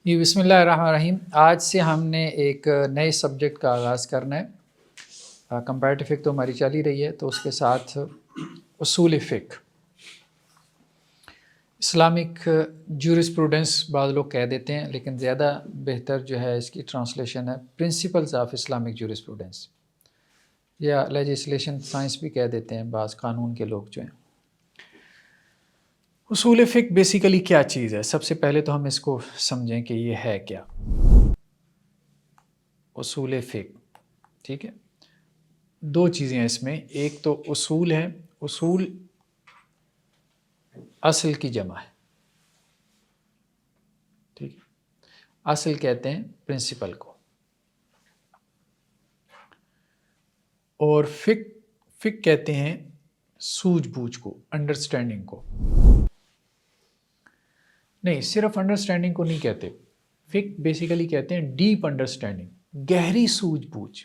جی بسم اللہ الرحمن الرحیم۔ آج سے ہم نے ایک نئے سبجیکٹ کا آغاز کرنا ہے۔ کمپیریٹیو فقہ تو ہماری چل ہی رہی ہے، تو اس کے ساتھ اصول فقہ، اسلامک جورسپروڈنس بعض لوگ کہہ دیتے ہیں، لیکن زیادہ بہتر جو ہے اس کی ٹرانسلیشن ہے پرنسپلز آف اسلامک جورسپروڈنس، یا لیجسلیشن سائنس بھی کہہ دیتے ہیں بعض قانون کے لوگ جو ہیں۔ اصول فقہ بیسیکلی کیا چیز ہے؟ سب سے پہلے تو ہم اس کو سمجھیں کہ یہ ہے کیا اصول فقہ۔ ٹھیک ہے، دو چیزیں ہیں اس میں، ایک تو اصول ہے، اصول اصل کی جمع ہے، ٹھیک ہے، اصل کہتے ہیں پرنسپل کو، اور فقہ کہتے ہیں سوجھ بوجھ کو، انڈرسٹینڈنگ کو۔ نہیں، صرف انڈرسٹینڈنگ کو نہیں کہتے، فقہ بیسیکلی کہتے ہیں ڈیپ انڈرسٹینڈنگ، گہری سوجھ بوجھ۔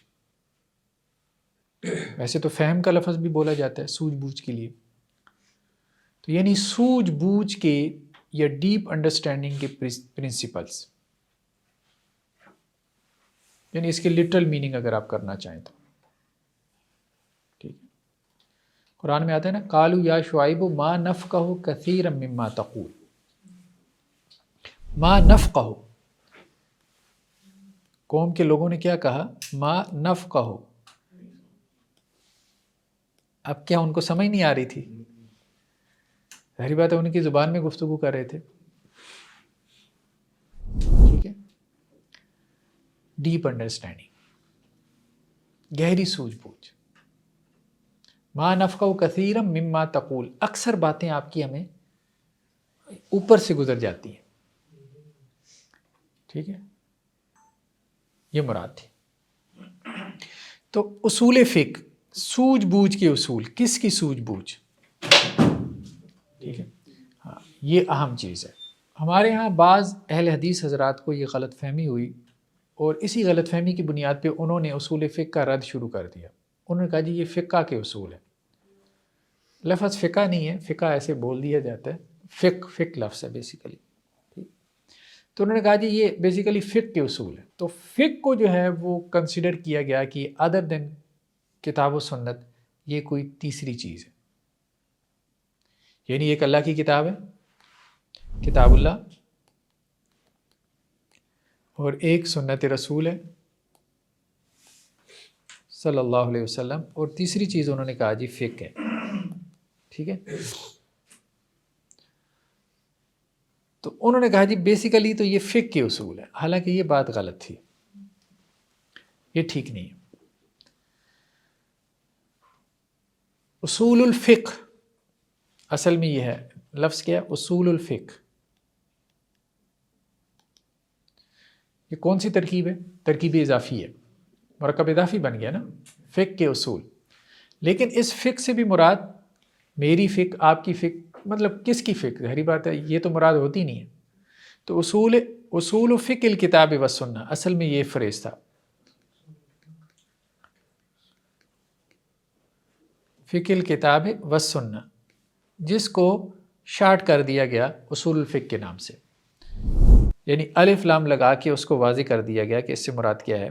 ویسے تو فہم کا لفظ بھی بولا جاتا ہے سوجھ بوجھ کے لیے، تو یعنی سوجھ بوجھ کے یا ڈیپ انڈرسٹینڈنگ کے پرنسپلز، یعنی اس کے لٹرل میننگ اگر آپ کرنا چاہیں تو ٹھیک ہے۔ قرآن میں آتا ہے نا، قالوا یا شعیب ما نفقہ کثیرا مما تقول، ما نفقہ، قوم کے لوگوں نے کیا کہا؟ ما نفقہ۔ اب کیا ان کو سمجھ نہیں آ رہی تھی؟ ظاہری بات ہے ان کی زبان میں گفتگو کر رہے تھے، ٹھیک ہے، ڈیپ انڈرسٹینڈنگ، گہری سوجھ بوجھ۔ ما نفقہ کثیرا مما تقول، اکثر باتیں آپ کی ہمیں اوپر سے گزر جاتی ہیں، ٹھیک ہے، یہ مراد تھی۔ تو اصول فقہ سوجھ بوجھ کے اصول، کس کی سوجھ بوجھ؟ ٹھیک ہے، ہاں، یہ اہم چیز ہے۔ ہمارے ہاں بعض اہل حدیث حضرات کو یہ غلط فہمی ہوئی، اور اسی غلط فہمی کی بنیاد پہ انہوں نے اصول فقہ کا رد شروع کر دیا۔ انہوں نے کہا جی یہ فقہ کے اصول ہے۔ لفظ فقہ نہیں ہے، فقہ ایسے بول دیا جاتا ہے، فقہ لفظ ہے بیسیکلی، تو انہوں نے کہا جی یہ بیسیکلی فقہ کے اصول ہے۔ تو فقہ کو جو ہے وہ کنسیڈر کیا گیا کہ ادر دین کتاب و سنت یہ کوئی تیسری چیز ہے، یعنی ایک اللہ کی کتاب ہے، کتاب اللہ، اور ایک سنت رسول ہے صلی اللہ علیہ وسلم، اور تیسری چیز انہوں نے کہا جی فقہ ہے، ٹھیک ہے۔ تو انہوں نے کہا جی بیسیکلی تو یہ فقہ کے اصول ہے، حالانکہ یہ بات غلط تھی، یہ ٹھیک نہیں ہے۔ اصول الفقہ اصل میں یہ ہے، لفظ کیا ہے؟ اصول الفقہ۔ یہ کون سی ترکیب ہے؟ ترکیب اضافی ہے، مرکب اضافی بن گیا نا، فقہ کے اصول۔ لیکن اس فقہ سے بھی مراد میری فقہ، آپ کی فقہ، مطلب کس کی فقہ؟ ظاہری بات ہے یہ تو مراد ہوتی نہیں ہے۔ تو اصول فقہ الکتاب والسنہ، اصل میں یہ فریز تھا، فقہ الکتاب والسنہ، جس کو شارٹ کر دیا گیا اصول الفقہ کے نام سے، یعنی الف لام لگا کے اس کو واضح کر دیا گیا کہ اس سے مراد کیا ہے،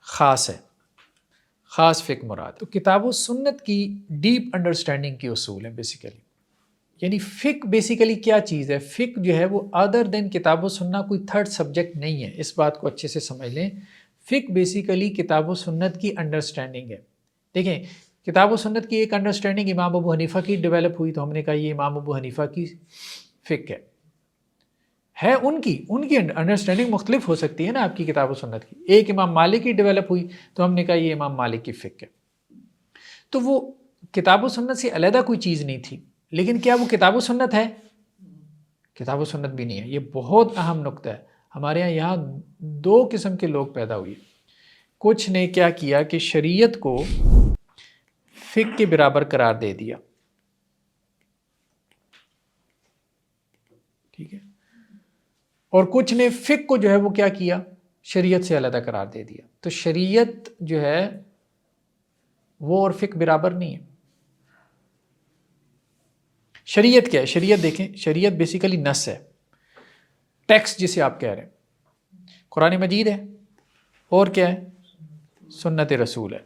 خاص ہے، خاص فقہ مراد۔ تو کتاب و سنت کی ڈیپ انڈرسٹینڈنگ کی اصول ہے بیسیکلی، یعنی فقہ بیسیکلی کیا چیز ہے؟ فقہ جو ہے وہ ادر دین کتاب و سنت کوئی تھرڈ سبجیکٹ نہیں ہے، اس بات کو اچھے سے سمجھ لیں۔ فقہ بیسیکلی کتاب و سنت کی انڈرسٹینڈنگ ہے۔ دیکھیں، کتاب و سنت کی ایک انڈرسٹینڈنگ امام ابو حنیفہ کی ڈیولپ ہوئی، تو ہم نے کہا یہ امام ابو حنیفہ کی فقہ ہے، ان کی انڈرسٹینڈنگ مختلف ہو سکتی ہے نا آپ کی کتاب و سنت کی۔ ایک امام مالک کی ڈیولپ ہوئی تو ہم نے کہا یہ امام مالک کی فقہ ہے۔ تو وہ کتاب و سنت سے علیحدہ کوئی چیز نہیں تھی، لیکن کیا وہ کتاب و سنت ہے؟ کتاب و سنت بھی نہیں ہے۔ یہ بہت اہم نقطہ ہے۔ ہمارے یہاں دو قسم کے لوگ پیدا ہوئے، کچھ نے کیا کیا کہ شریعت کو فقہ کے برابر قرار دے دیا، ٹھیک ہے، اور کچھ نے فقہ کو جو ہے وہ کیا کیا، شریعت سے علیحدہ قرار دے دیا۔ تو شریعت جو ہے وہ اور فقہ برابر نہیں ہے۔ شریعت کیا ہے؟ شریعت دیکھیں، شریعت بیسیکلی نص ہے، ٹیکسٹ جسے آپ کہہ رہے ہیں، قرآن مجید ہے اور کیا ہے؟ سنت رسول ہے.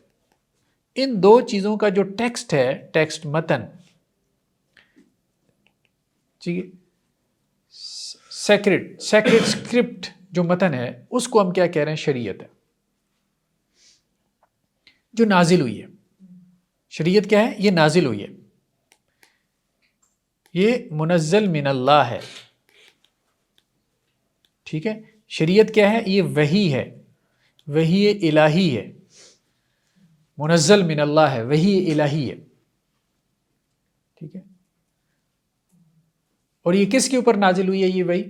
ان دو چیزوں کا جو ٹیکسٹ ہے، ٹیکسٹ متن، ٹھیک ہے، سیکرڈ اسکرپٹ جو متن ہے، اس کو ہم کیا کہہ رہے ہیں؟ شریعت ہے، جو نازل ہوئی ہے. شریعت کیا ہے؟ یہ نازل ہوئی ہے، یہ منزل من اللہ ہے. ٹھیک ہے. شریعت کیا ہے؟ یہ وحی ہے، وحی الہی ہے، منزل من اللہ ہے، وحی الہی ہے. ٹھیک ہے. اور یہ کس کے اوپر نازل ہوئی ہے؟ یہ وحی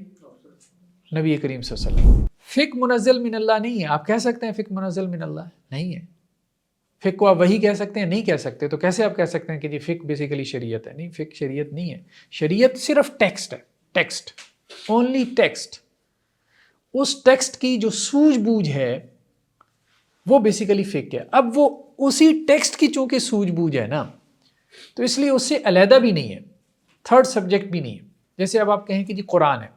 نبی کریم صلی اللہ علیہ وسلم. فقہ منزل من اللہ نہیں ہے. آپ کہہ سکتے ہیں فقہ منزل من اللہ نہیں ہے. فقہ کو آپ وحی کہہ سکتے ہیں؟ نہیں کہہ سکتے. تو کیسے آپ کہہ سکتے ہیں کہ جی فقہ بیسیکلی شریعت ہے؟ نہیں، فقہ شریعت نہیں ہے. شریعت صرف ٹیکسٹ ہے، ٹیکسٹ، اونلی ٹیکسٹ. اس ٹیکسٹ کی جو سوجھ بوجھ ہے وہ بیسیکلی فقہ ہے. اب وہ اسی ٹیکسٹ کی چونکہ سوجھ بوجھ ہے نا، تو اس لیے اس سے علیحدہ بھی نہیں ہے، تھرڈ سبجیکٹ بھی نہیں ہے. جیسے اب آپ کہیں کہ جی قرآن ہے،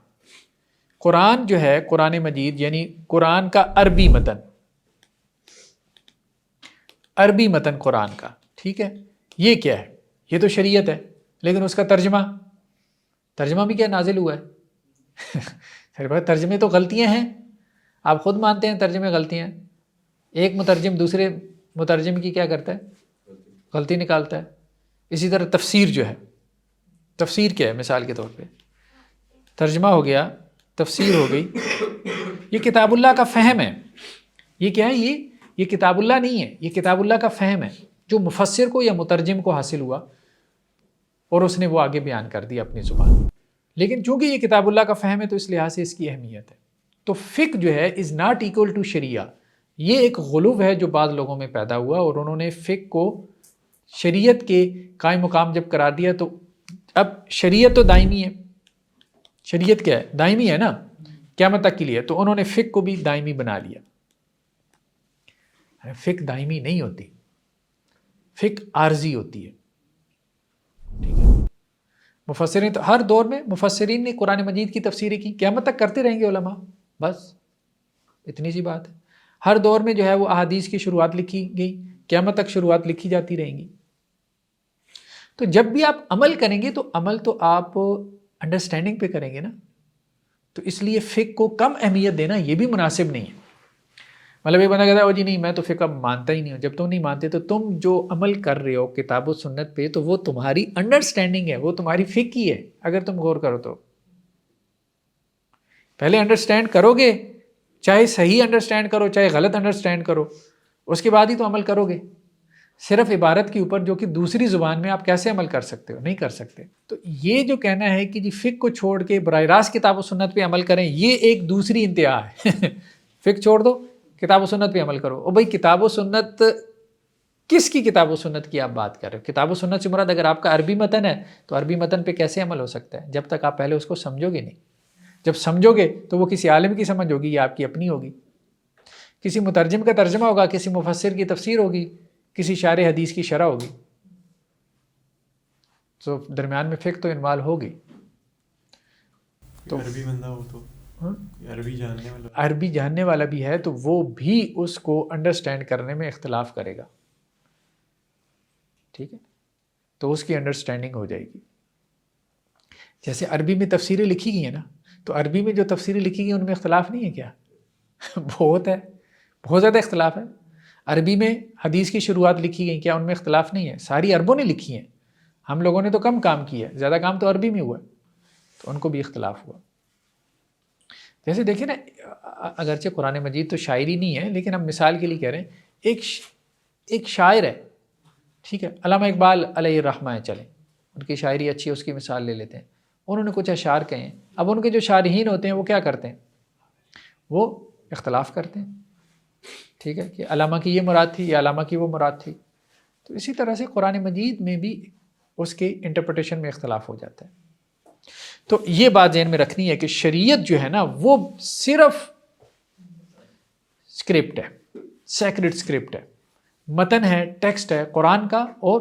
قرآن جو ہے، قرآن مجید یعنی قرآن کا عربی متن، عربی متن قرآن کا، ٹھیک ہے، یہ کیا ہے؟ یہ تو شریعت ہے. لیکن اس کا ترجمہ بھی کیا نازل ہوا ہے؟ ترجمے تو غلطیاں ہیں، آپ خود مانتے ہیں ترجمے غلطیاں ہیں. ایک مترجم دوسرے مترجم کی کیا کرتا ہے؟ غلطی نکالتا ہے. اسی طرح تفسیر جو ہے، تفسیر کیا ہے؟ مثال کے طور پہ ترجمہ ہو گیا، تفسیر ہو گئی، یہ کتاب اللہ کا فہم ہے. یہ کیا ہے؟ یہ کتاب اللہ نہیں ہے، یہ کتاب اللہ کا فہم ہے جو مفسر کو یا مترجم کو حاصل ہوا اور اس نے وہ آگے بیان کر دیا اپنی زبان. لیکن چونکہ یہ کتاب اللہ کا فہم ہے تو اس لحاظ سے اس کی اہمیت ہے. تو فقہ جو ہے از ناٹ ایکول ٹو شریعہ. یہ ایک غلو ہے جو بعض لوگوں میں پیدا ہوا اور انہوں نے فقہ کو شریعت کے قائم مقام جب قرار دیا تو اب شریعت تو دائمی ہے، شریعت کیا ہے؟ دائمی ہے نا، قیامت تک کے لیے. تو انہوں نے فقہ کو بھی دائمی بنا لیا. فقہ دائمی نہیں ہوتی، فقہ عارضی ہوتی ہے. ٹھیک ہے. مفسرین تو ہر دور میں مفسرین نے قرآن مجید کی تفسیریں کی، قیامت تک کرتے رہیں گے علماء، بس اتنی سی بات ہے. ہر دور میں جو ہے وہ احادیث کی شروعات لکھی گئی، قیامت تک شروعات لکھی جاتی رہیں گی. تو جب بھی آپ عمل کریں گے تو عمل تو آپ انڈرسٹینڈنگ پہ کریں گے نا. تو اس لیے فقہ کو کم اہمیت دینا یہ بھی مناسب نہیں ہے. مطلب یہ بندہ کہتا ہے او جی نہیں میں تو فقہ مانتا ہی نہیں ہوں. جب تم نہیں مانتے تو تم جو عمل کر رہے ہو کتاب و سنت پہ تو وہ تمہاری انڈرسٹینڈنگ ہے، وہ تمہاری فقہ ہی ہے. اگر تم غور کرو تو پہلے انڈرسٹینڈ کرو گے، چاہے صحیح انڈرسٹینڈ کرو چاہے غلط انڈرسٹینڈ کرو، اس کے بعد ہی تو عمل کرو گے. صرف عبارت کے اوپر جو کہ دوسری زبان میں آپ کیسے عمل کر سکتے ہو؟ نہیں کر سکتے. تو یہ جو کہنا ہے کہ جی فقہ کو چھوڑ کے براہ راست کتاب و سنت پہ عمل کریں، یہ ایک دوسری انتہا ہے. فقہ چھوڑ دو، کتاب و سنت پہ عمل کرو. او بھائی کتاب و سنت کس کی کتاب و سنت کی آپ بات کر رہے ہو؟ کتاب و سنت سے مراد اگر آپ کا عربی متن ہے تو عربی متن پہ کیسے عمل ہو سکتا ہے جب تک آپ پہلے اس کو سمجھو گے نہیں. جب سمجھو گے تو وہ کسی عالم کی سمجھ ہوگی یا آپ کی اپنی ہوگی، کسی مترجم کا ترجمہ ہوگا، کسی مفسر کی تفسیر ہوگی، کسی شارح حدیث کی شرح ہوگی. تو درمیان میں فقہ تو انوالو ہوگی. تو عربی بندہ ہو تو عربی جاننے والا بھی ہے تو وہ بھی اس کو انڈرسٹینڈ کرنے میں اختلاف کرے گا. ٹھیک ہے. تو اس کی انڈرسٹینڈنگ ہو جائے گی. جیسے عربی میں تفسیریں لکھی گئی ہیں نا، تو عربی میں جو تفسیریں لکھی گئی ان میں اختلاف نہیں ہے کیا؟ بہت ہے، بہت زیادہ اختلاف ہے. عربی میں حدیث کی شروعات لکھی گئی، کیا ان میں اختلاف نہیں ہے؟ ساری عربوں نے لکھی ہیں، ہم لوگوں نے تو کم کام کیا ہے، زیادہ کام تو عربی میں ہوا، تو ان کو بھی اختلاف ہوا. جیسے دیکھیں نا، اگرچہ قرآن مجید تو شاعری نہیں ہے لیکن ہم مثال کے لیے کہہ رہے ہیں، ایک شاعر ہے، ٹھیک ہے، علامہ اقبال علیہ الرحمہ ہے، چلیں ان کی شاعری اچھی ہے، اس کی مثال لے لیتے ہیں. انہوں نے کچھ اشعار کہے ہیں. اب ان کے جو شارحین ہوتے ہیں وہ کیا کرتے ہیں؟ وہ اختلاف کرتے ہیں. ٹھیک ہے، کہ علامہ کی یہ مراد تھی یا علامہ کی وہ مراد تھی. تو اسی طرح سے قرآن مجید میں بھی اس کے انٹرپریٹیشن میں اختلاف ہو جاتا ہے. تو یہ بات ذہن میں رکھنی ہے کہ شریعت جو ہے نا وہ صرف اسکرپٹ ہے، سیکرڈ اسکرپٹ ہے، متن ہے، ٹیکسٹ ہے قرآن کا اور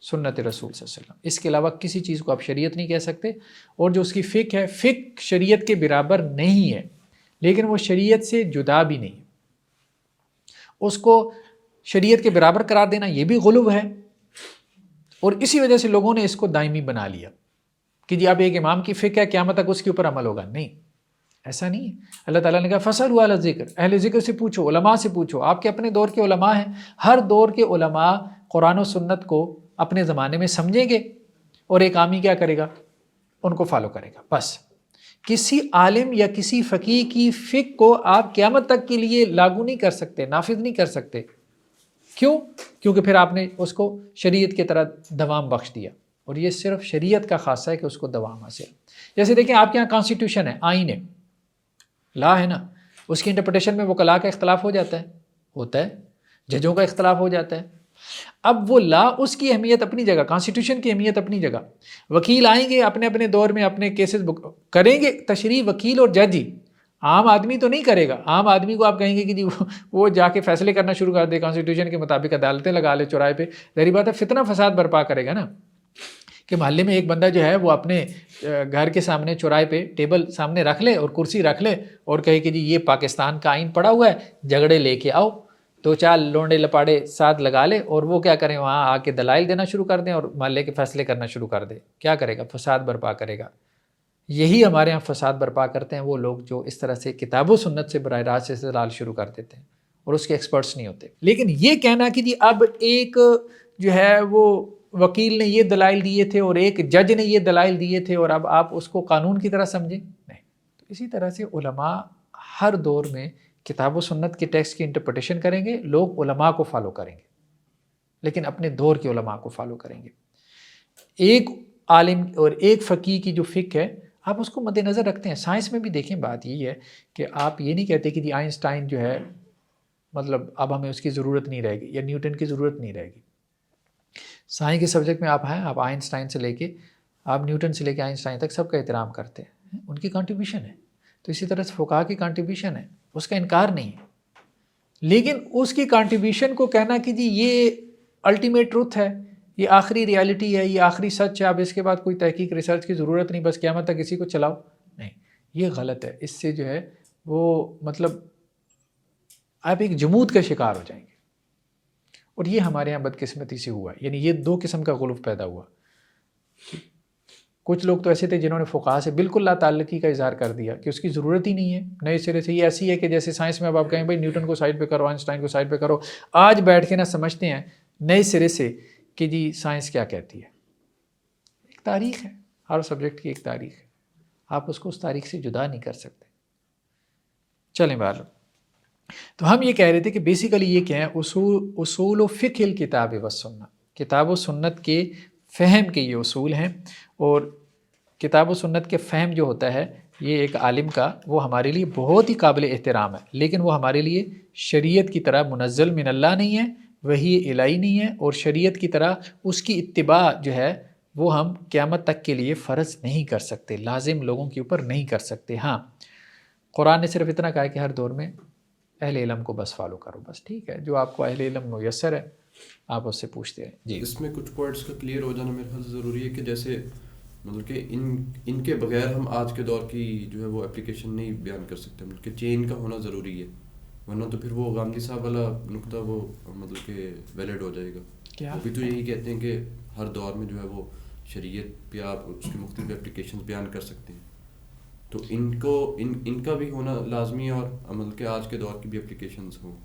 سنت رسول صلی اللہ علیہ وسلم. اس کے علاوہ کسی چیز کو آپ شریعت نہیں کہہ سکتے. اور جو اس کی فقہ ہے، فقہ شریعت کے برابر نہیں ہے. لیکن وہ شریعت سے جدا بھی نہیں، اس کو شریعت کے برابر قرار دینا یہ بھی غلو ہے، اور اسی وجہ سے لوگوں نے اس کو دائمی بنا لیا کہ جی اب ایک امام کی فقہ ہے قیامت تک اس کے اوپر عمل ہوگا. نہیں، ایسا نہیں ہے. اللہ تعالیٰ نے کہا فَاسْأَلُوا اہل ذکر، اہل ذکر سے پوچھو، علماء سے پوچھو. آپ کے اپنے دور کے علماء ہیں، ہر دور کے علماء قرآن و سنت کو اپنے زمانے میں سمجھیں گے، اور ایک عامی کیا کرے گا؟ ان کو فالو کرے گا. بس کسی عالم یا کسی فقیہ کی فقہ کو آپ قیامت تک کے لیے لاگو نہیں کر سکتے، نافذ نہیں کر سکتے. کیوں؟ کیونکہ پھر آپ نے اس کو شریعت کی طرح دوام بخش دیا، اور یہ صرف شریعت کا خاصہ ہے کہ اس کو دوام حاصل. جیسے دیکھیں آپ کے یہاں کانسٹیٹیوشن ہے، آئین ہے، لا ہے نا، اس کی انٹرپریٹیشن میں وکلاء کا اختلاف ہو جاتا ہے، ہوتا ہے، ججوں کا اختلاف ہو جاتا ہے. اب وہ لا اس کی اہمیت اپنی جگہ، کانسٹیٹیوشن کی اہمیت اپنی جگہ. وکیل آئیں گے اپنے اپنے دور میں اپنے کیسز کریں گے تشریح، وکیل اور جج ہی، عام آدمی تو نہیں کرے گا. عام آدمی کو آپ کہیں گے کہ جی وہ جا کے فیصلے کرنا شروع کر دے کانسٹیٹیوشن کے مطابق، عدالتیں لگا لے چوراہے پہ، ظاہری بات ہے فتنہ فساد برپا کرے گا نا. کہ محلے میں ایک بندہ جو ہے وہ اپنے گھر کے سامنے چوراہے پہ ٹیبل سامنے رکھ لے اور کرسی رکھ لے اور کہے کہ جی یہ پاکستان کا آئین پڑا ہوا ہے، جھگڑے لے کے آؤ. دو چار لونڈے لپاڑے ساتھ لگا لے اور وہ کیا کریں، وہاں آ کے دلائل دینا شروع کر دیں اور محلے کے فیصلے کرنا شروع کر دیں. کیا کرے گا؟ فساد برپا کرے گا. یہی ہمارے ہاں فساد برپا کرتے ہیں وہ لوگ جو اس طرح سے کتاب و سنت سے براہ راست استدلال شروع کر دیتے ہیں اور اس کے ایکسپرٹس نہیں ہوتے. لیکن یہ کہنا کہ جی اب ایک جو ہے وہ وکیل نے یہ دلائل دیے تھے اور ایک جج نے یہ دلائل دیے تھے اور اب آپ اس کو قانون کی طرح سمجھیں، نہیں. تو اسی طرح سے علماء ہر دور میں کتاب و سنت کے ٹیکسٹ کی انٹرپریٹیشن کریں گے، لوگ علماء کو فالو کریں گے، لیکن اپنے دور کے علماء کو فالو کریں گے. ایک عالم اور ایک فقیہ کی جو فقہ ہے آپ اس کو مد نظر رکھتے ہیں. سائنس میں بھی دیکھیں بات یہی ہے کہ آپ یہ نہیں کہتے کہ جی آئنسٹائن جو ہے مطلب اب ہمیں اس کی ضرورت نہیں رہے گی یا نیوٹن کی ضرورت نہیں رہے گی. سائنس کے سبجیکٹ میں آپ ہیں، آپ آئنسٹائن سے لے کے آپ نیوٹن سے لے کے آئنسٹائن تک سب کا احترام کرتے ہیں، ان کی کنٹریبیوشن ہے. تو اسی طرح سے فقہاء کی کنٹریبیوشن ہے، اس کا انکار نہیں ہے. لیکن اس کی کنٹریبیوشن کو کہنا کہ جی یہ الٹیمیٹ ٹروتھ ہے، یہ آخری ریالٹی ہے، یہ آخری سچ ہے، اب اس کے بعد کوئی تحقیق ریسرچ کی ضرورت نہیں، بس قیامت تک اسی کو چلاؤ، نہیں، یہ غلط ہے. اس سے جو ہے وہ مطلب آپ ایک جمود کا شکار ہو جائیں گے. اور یہ ہمارے یہاں بدقسمتی سے ہوا، یعنی یہ دو قسم کا غلو پیدا ہوا. کچھ لوگ تو ایسے تھے جنہوں نے فقہاء سے بالکل لا تعلقی کا اظہار کر دیا کہ اس کی ضرورت ہی نہیں ہے نئے سرے سے. یہ ایسی ہے کہ جیسے سائنس میں اب آپ کہیں بھائی نیوٹن کو سائڈ پہ کرو، آئنسٹائن کو سائڈ پہ کرو. آج بیٹھ کے نہ سمجھتے ہیں نئے سرے سے کہ جی سائنس کیا کہتی ہے. ایک تاریخ ہے، ہر سبجیکٹ کی ایک تاریخ ہے، آپ اس کو اس تاریخ سے جدا نہیں کر سکتے. چلیں بہرحال، تو ہم یہ کہہ رہے تھے کہ بیسیکلی یہ کیا ہے، اصول و فقہ الکتاب والسنہ، کتاب و سنت کے فہم کے یہ اصول ہیں. اور کتاب و سنت کے فہم جو ہوتا ہے یہ ایک عالم کا، وہ ہمارے لیے بہت ہی قابل احترام ہے، لیکن وہ ہمارے لیے شریعت کی طرح منزل من اللہ نہیں ہے، وحی الہی نہیں ہے، اور شریعت کی طرح اس کی اتباع جو ہے وہ ہم قیامت تک کے لیے فرض نہیں کر سکتے، لازم لوگوں کے اوپر نہیں کر سکتے. ہاں قرآن نے صرف اتنا کہا ہے کہ ہر دور میں اہل علم کو بس فالو کرو، بس ٹھیک ہے، جو آپ کو اہل علم میسر ہے آپ اس سے پوچھتے رہیں. جی اس میں کچھ پوائنٹس کا کلیئر ہو جانا میرے خیال سے ضروری ہے کہ جیسے مطلب کہ ان کے بغیر ہم آج کے دور کی جو ہے وہ اپلیکیشن نہیں بیان کر سکتے، مطلب کہ چین کا ہونا ضروری ہے، ورنہ تو پھر وہ غامدی صاحب والا نقطہ وہ مطلب کہ ویلڈ ہو جائے گا. وہ بھی تو یہی کہتے ہیں کہ ہر دور میں جو ہے وہ شریعت پہ آپ اس کی مختلف اپلیکیشنز بیان کر سکتے ہیں. تو ان کا بھی ہونا لازمی ہے اور عمل کے آج کے دور کی بھی اپلیکیشنز ہوں.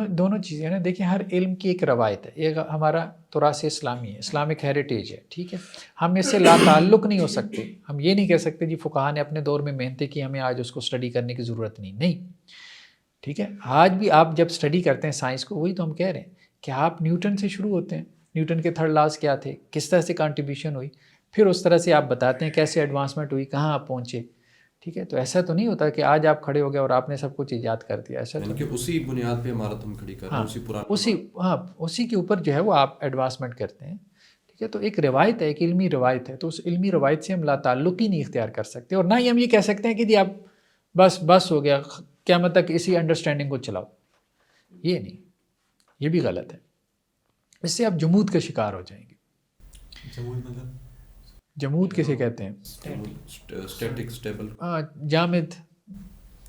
دونوں چیزیں نا. دیکھیں ہر علم کی ایک روایت ہے، ایک ہمارا تراث اسلامی ہے، اسلامک ہیریٹیج ہے، ٹھیک ہے، ہم اس سے لا تعلق نہیں ہو سکتے. ہم یہ نہیں کہہ سکتے جی فقہاء نے اپنے دور میں محنتیں کی، ہمیں آج اس کو اسٹڈی کرنے کی ضرورت نہیں. ٹھیک ہے، آج بھی آپ جب اسٹڈی کرتے ہیں سائنس کو، وہی تو ہم کہہ رہے ہیں کہ آپ نیوٹن سے شروع ہوتے ہیں، نیوٹن کے 3rd لاز کیا تھے، کس طرح سے کنٹریبیوشن ہوئی، پھر اس طرح سے آپ بتاتے ہیں کیسے ایڈوانسمنٹ ہوئی، کہاں آپ پہنچے. ٹھیک ہے، تو ایسا تو نہیں ہوتا کہ آج آپ کھڑے ہو گئے اور آپ نے سب کچھ ایجاد کر دیا، ایسا تو کہ اسی بنیاد پہ عمارت ہم کھڑی کر رہے ہیں، اسی کے اوپر جو ہے وہ آپ ایڈوانسمنٹ کرتے ہیں. ٹھیک ہے، تو ایک روایت ہے، ایک علمی روایت ہے، تو اس علمی روایت سے ہم لا تعلق ہی نہیں اختیار کر سکتے. اور نہ ہی ہم یہ کہہ سکتے ہیں کہ جی اب بس ہو گیا، قیامت تک اسی انڈرسٹینڈنگ کو چلاؤ. یہ نہیں، یہ بھی غلط ہے، اس سے آپ جمود کا شکار ہو جائیں گے. جمود کسے کہتے ہیں؟ اسٹیٹک اسٹیبل، جامد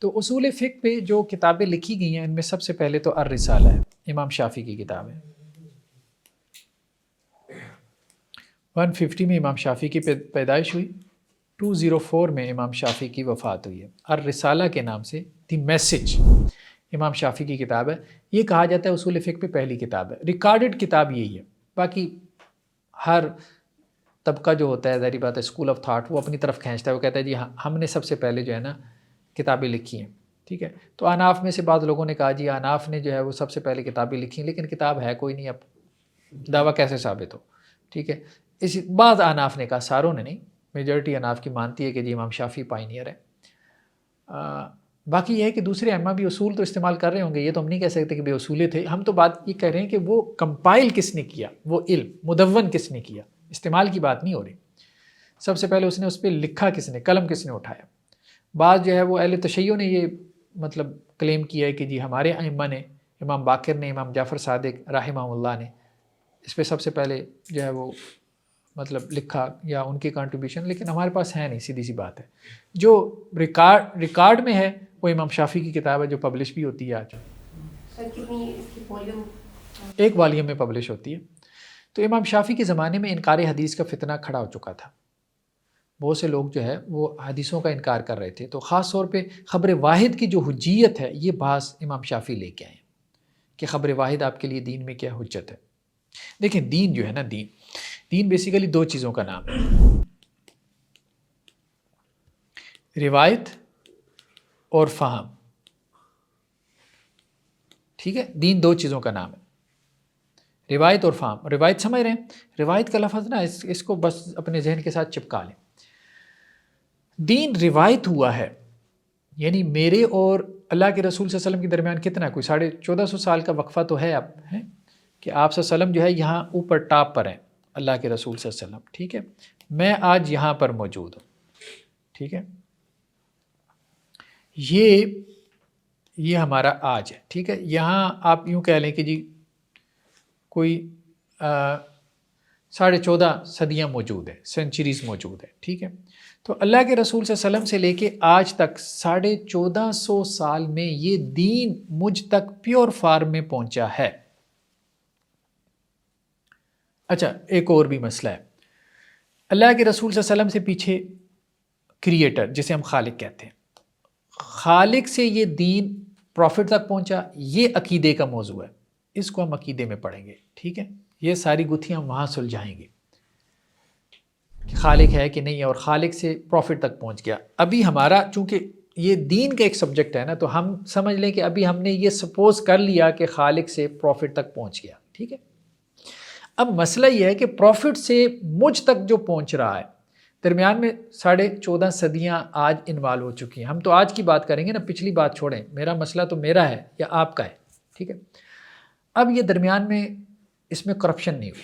تو اصول فقہ پہ جو کتابیں لکھی گئی ہیں ان میں سب سے پہلے تو الرسالہ ہے، امام شافعی کی کتاب ہے۔ 150 میں امام شافعی کی پیدائش ہوئی، 204 میں امام شافعی کی وفات ہوئی ہے۔ الرسالہ کے نام سے دی میسج امام شافعی کی کتاب ہے۔ یہ کہا جاتا ہے اصول فقہ پہ پہلی کتاب ہے، ریکارڈڈ کتاب یہی ہے۔ باقی ہر طبقہ جو ہوتا ہے ظاہری بات ہے اسکول آف تھاٹ وہ اپنی طرف کھینچتا ہے، وہ کہتا ہے جی ہم نے سب سے پہلے جو ہے نا کتابیں لکھی ہیں، ٹھیک ہے۔ تو اناف میں سے بعض لوگوں نے کہا جی اناف نے جو ہے وہ سب سے پہلے کتابیں لکھی ہیں، لیکن کتاب ہے کوئی نہیں، اب دعویٰ کیسے ثابت ہو، ٹھیک ہے۔ بعض اناف نے کہا، ساروں نے نہیں، میجورٹی اناف کی مانتی ہے کہ جی امام شافعی پائنیئر ہے۔ باقی یہ ہے کہ دوسرے ائمہ بھی اصول تو استعمال کر رہے ہوں گے، یہ تو ہم نہیں کہہ سکتے کہ بے اصولے تھے، ہم تو بات یہ کہہ رہے ہیں کہ وہ کمپائل کس نے کیا، وہ علم مدون کس نے کیا، استعمال کی بات نہیں ہو رہی۔ سب سے پہلے اس نے اس پہ لکھا کس نے، قلم کس نے اٹھایا۔ بعض جو ہے وہ اہل تشیع نے یہ مطلب کلیم کیا ہے کہ جی ہمارے ائمہ نے، امام باقر نے، امام جعفر صادق رحمہ اللہ نے اس پہ سب سے پہلے جو ہے وہ مطلب لکھا یا ان کی کنٹریبیوشن، لیکن ہمارے پاس ہے نہیں، سیدھی سی بات ہے۔ جو ریکارڈ میں ہے وہ امام شافعی کی کتاب ہے جو پبلش بھی ہوتی ہے آج، ایک والیوم میں پبلش ہوتی ہے۔ تو امام شافعی کے زمانے میں انکار حدیث کا فتنہ کھڑا ہو چکا تھا، بہت سے لوگ جو ہے وہ حدیثوں کا انکار کر رہے تھے، تو خاص طور پہ خبر واحد کی جو حجیت ہے یہ بحث امام شافعی لے کے آئے کہ خبر واحد آپ کے لیے دین میں کیا حجت ہے۔ دیکھیں دین جو ہے نا، دین بیسیکلی دو چیزوں کا نام ہے، روایت اور فہم، ٹھیک ہے۔ دین دو چیزوں کا نام ہے، روایت اور فہم۔ روایت سمجھ رہے ہیں، روایت کا لفظ نا اس کو بس اپنے ذہن کے ساتھ چپکا لیں۔ دین روایت ہوا ہے، یعنی میرے اور اللہ کے رسول صلی اللہ علیہ وسلم کے درمیان کتنا ہے، کوئی 1450 سال کا وقفہ تو ہے اب، ہے کہ آپ صلی اللہ علیہ وسلم جو ہے یہاں اوپر ٹاپ پر ہیں، اللہ کے رسول صلی اللہ علیہ وسلم، ٹھیک ہے۔ میں آج یہاں پر موجود ہوں، ٹھیک ہے۔ یہ ہمارا آج ہے، ٹھیک ہے۔ یہاں آپ یوں کہہ لیں کہ جی کوئی 14.5 صدیاں موجود ہیں، سینچریز موجود ہیں، ٹھیک ہے۔ تو اللہ کے رسول صلی اللہ علیہ وسلم سے لے کے آج تک 1450 سال میں یہ دین مجھ تک پیور فارم میں پہنچا ہے۔ اچھا ایک اور بھی مسئلہ ہے، اللہ کے رسول صلی اللہ علیہ وسلم سے پیچھے کریٹر جسے ہم خالق کہتے ہیں، خالق سے یہ دین پروفٹ تک پہنچا، یہ عقیدے کا موضوع ہے، اس کو ہم عقیدے میں پڑھیں گے، ٹھیک ہے۔ یہ ساری گتھیاں ہم وہاں سلجھائیں گے کہ خالق ہے کہ نہیں، اور خالق سے پروفٹ تک پہنچ گیا۔ ابھی ہمارا چونکہ یہ دین کا ایک سبجیکٹ ہے نا، تو ہم سمجھ لیں کہ ابھی ہم نے یہ سپوز کر لیا کہ خالق سے پروفٹ تک پہنچ گیا، ٹھیک ہے۔ اب مسئلہ یہ ہے کہ پروفٹ سے مجھ تک جو پہنچ رہا ہے، درمیان میں 14.5 صدیاں آج انوالو ہو چکی ہیں۔ ہم تو آج کی بات کریں گے نا، پچھلی بات چھوڑیں، میرا مسئلہ تو میرا ہے یا آپ کا ہے، ٹھیک ہے۔ اب یہ درمیان میں اس میں کرپشن نہیں ہوئی،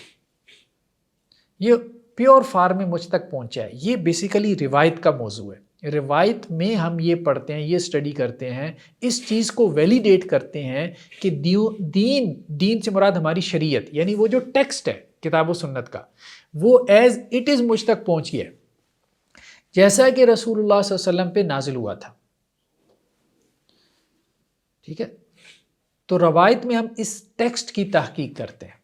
یہ پیور فارم میں مجھ تک پہنچا ہے۔ یہ بیسیکلی روایت کا موضوع ہے، روایت میں ہم یہ پڑھتے ہیں، یہ اسٹڈی کرتے ہیں، اس چیز کو ویلیڈیٹ کرتے ہیں کہ دین سے مراد ہماری شریعت، یعنی وہ جو ٹیکسٹ ہے کتاب و سنت کا، وہ ایز اٹ از مجھ تک پہنچ گیا جیسا کہ رسول اللہ صلی اللہ علیہ وسلم پہ نازل ہوا تھا، ٹھیک ہے۔ تو روایت میں ہم اس ٹیکسٹ کی تحقیق کرتے ہیں۔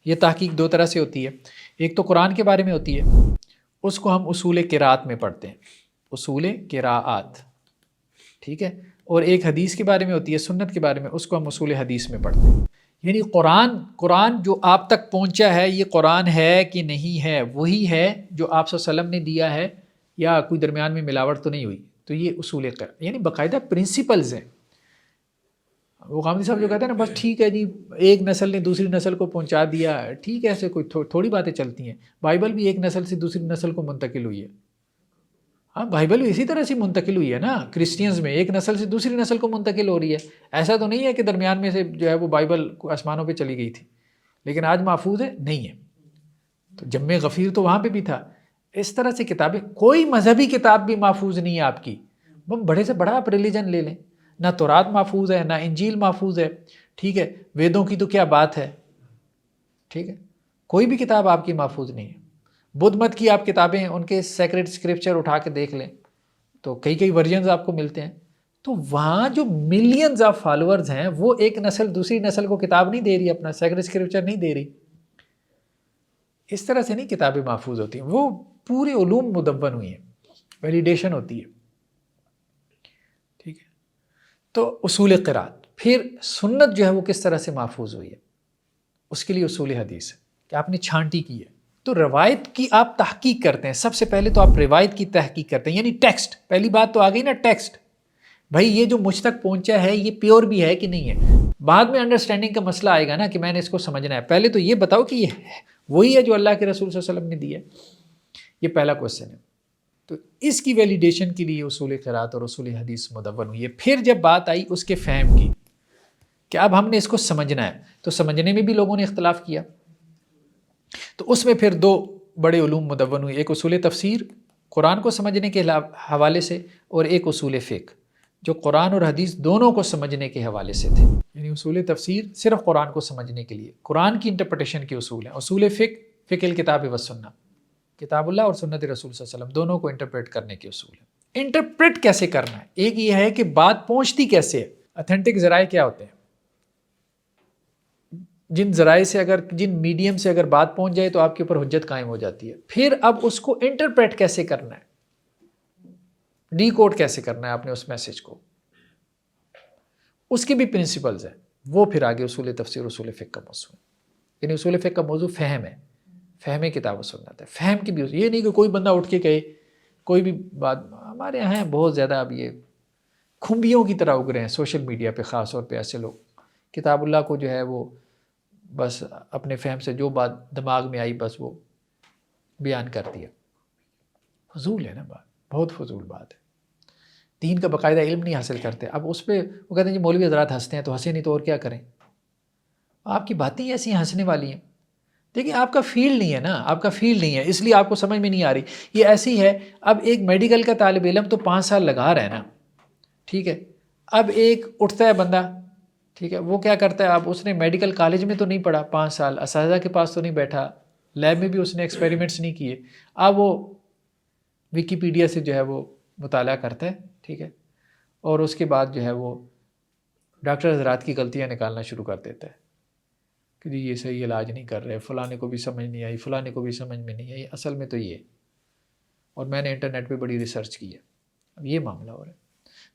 یہ تحقیق دو طرح سے ہوتی ہے، ایک تو قرآن کے بارے میں ہوتی ہے، اس کو ہم اصول قراءت میں پڑھتے ہیں، اصول قراءت، ٹھیک ہے۔ اور ایک حدیث کے بارے میں ہوتی ہے، سنت کے بارے میں، اس کو ہم اصول حدیث میں پڑھتے ہیں۔ یعنی قرآن جو آپ تک پہنچا ہے، یہ قرآن ہے کہ نہیں ہے، وہی ہے جو آپ صلی اللہ علیہ وسلم نے دیا ہے، یا کوئی درمیان میں ملاوٹ تو نہیں ہوئی۔ تو یہ اصول قراءت یعنی باقاعدہ پرنسپلز ہیں۔ وہ غامدی صاحب جو کہتے ہیں نا بس ٹھیک ہے جی، ایک نسل نے دوسری نسل کو پہنچا دیا، ٹھیک ہے، ایسے کوئی تھوڑی باتیں چلتی ہیں۔ بائبل بھی ایک نسل سے دوسری نسل کو منتقل ہوئی ہے، ہاں بائبل بھی اسی طرح سے منتقل ہوئی ہے نا، کرسچینز میں ایک نسل سے دوسری نسل کو منتقل ہو رہی ہے۔ ایسا تو نہیں ہے کہ درمیان میں سے جو ہے وہ بائبل آسمانوں پہ چلی گئی تھی لیکن آج محفوظ ہے، نہیں ہے۔ تو جم غفیر تو وہاں پہ بھی تھا۔ اس طرح سے کتابیں، کوئی مذہبی کتاب بھی محفوظ نہیں ہے آپ کی، بڑے سے بڑا آپ ریلیجن لے لیں، نہ تورات محفوظ ہے، نہ انجیل محفوظ ہے، ٹھیک ہے۔ ویدوں کی تو کیا بات ہے، ٹھیک ہے، کوئی بھی کتاب آپ کی محفوظ نہیں ہے۔ بدھ مت کی آپ کتابیں، ان کے سیکریٹ اسکرپچر اٹھا کے دیکھ لیں، تو کئی ورژنز آپ کو ملتے ہیں. تو وہاں جو ملینز آف فالوورز ہیں وہ ایک نسل دوسری نسل کو کتاب نہیں دے رہی، اپنا سیکرڈ اسکرپچر نہیں دے رہی. اس طرح سے نہیں کتابیں محفوظ ہوتی ہیں، وہ پورے علوم مدون ہوئی ہیں، ویلیڈیشن ہوتی ہے. ٹھیک ہے. تو اصول قرات، پھر سنت جو ہے وہ کس طرح سے محفوظ ہوئی ہے، اس کے لیے اصول حدیث ہے کہ آپ نے چھانٹی کی ہے. تو روایت کی آپ تحقیق کرتے ہیں. سب سے پہلے تو آپ روایت کی تحقیق کرتے ہیں، یعنی ٹیکسٹ. پہلی بات تو آ گئی نا، ٹیکسٹ. بھائی یہ جو مجھ تک پہنچا ہے یہ پیور بھی ہے کہ نہیں ہے. بعد میں انڈرسٹینڈنگ کا مسئلہ آئے گا نا کہ میں نے اس کو سمجھنا ہے. پہلے تو یہ بتاؤ کہ یہ وہی ہے جو اللہ کے رسول صلی اللہ علیہ وسلم نے دی ہے. یہ پہلا کوسچن ہے. تو اس کی ویلیڈیشن کے لیے اصول قرات اور اصول حدیث مدون ہوئی ہے. پھر جب بات آئی اس کے فہم کی کہ اب ہم نے اس کو سمجھنا ہے، تو سمجھنے میں بھی لوگوں نے اختلاف کیا. تو اس میں پھر دو بڑے علوم مدون ہوئے، ایک اصول تفسیر قرآن کو سمجھنے کے حوالے سے، اور ایک اصول فقہ جو قرآن اور حدیث دونوں کو سمجھنے کے حوالے سے تھے. یعنی اصول تفسیر صرف قرآن کو سمجھنے کے لیے، قرآن کی انٹرپریٹیشن کے اصول ہیں. اصول فقہ الکتاب والسنہ، کتاب اللہ اور سنت رسول صلی اللہ علیہ وسلم دونوں کو انٹرپریٹ کرنے کے اصول ہیں. انٹرپریٹ کیسے کرنا ہے، ایک یہ ہے کہ بات پہنچتی کیسے ہے. اتھینٹک ذرائع کیا ہوتے ہیں؟ جن ذرائع سے جن میڈیم سے اگر بات پہنچ جائے تو آپ کے اوپر حجت قائم ہو جاتی ہے. پھر اب اس کو انٹرپریٹ کیسے کرنا ہے، ڈی کوڈ کیسے کرنا ہے آپ نے اس میسج کو، اس کی بھی پرنسپلز ہیں. وہ پھر آگے اصول تفسیر اصول فقہ کا موضوع ہے. یعنی اصول فقہ کا موضوع فہم ہے، فہم کتاب و سنت ہے. فہم کی بھی یہ نہیں کہ کوئی بندہ اٹھ کے کہے کوئی بھی بات. ہمارے یہاں ہیں بہت زیادہ اب یہ کھمبیوں کی طرح اگ رہے ہیں سوشل میڈیا پہ، خاص طور پہ ایسے لوگ کتاب اللہ کو جو ہے وہ بس اپنے فہم سے جو بات دماغ میں آئی بس وہ بیان کر دیا. فضول ہے نا بات، بہت فضول بات ہے. دین کا باقاعدہ علم نہیں حاصل کرتے. اب اس پہ وہ کہتے ہیں جی مولوی حضرات ہنستے ہیں تو ہنسے نہیں تو اور کیا کریں. آپ کی باتیں ایسی ہنسنے والی ہیں. دیکھیں آپ کا فیلڈ نہیں ہے نا، آپ کا فیلڈ نہیں ہے، اس لیے آپ کو سمجھ میں نہیں آ رہی. یہ ایسی ہے، اب ایک میڈیکل کا طالب علم تو 5 سال لگا رہا ہے نا، ٹھیک ہے. اب ایک اٹھتا ہے بندہ، ٹھیک ہے، وہ کیا کرتا ہے، اب اس نے میڈیکل کالج میں تو نہیں پڑھا 5 سال، اساتذہ کے پاس تو نہیں بیٹھا، لیب میں بھی اس نے ایکسپیریمنٹس نہیں کیے. اب وہ ویکیپیڈیا سے جو ہے وہ مطالعہ کرتا ہے، ٹھیک ہے، اور اس کے بعد جو ہے وہ ڈاکٹر حضرات کی غلطیاں نکالنا شروع کر دیتا ہے کہ جی یہ صحیح علاج نہیں کر رہے، فلانے کو بھی سمجھ نہیں آئی، فلانے کو بھی سمجھ میں نہیں آئی، اصل میں تو یہ. اور میں نے انٹرنیٹ پہ بڑی ریسرچ کی ہے. اب یہ معاملہ ہو رہا ہے.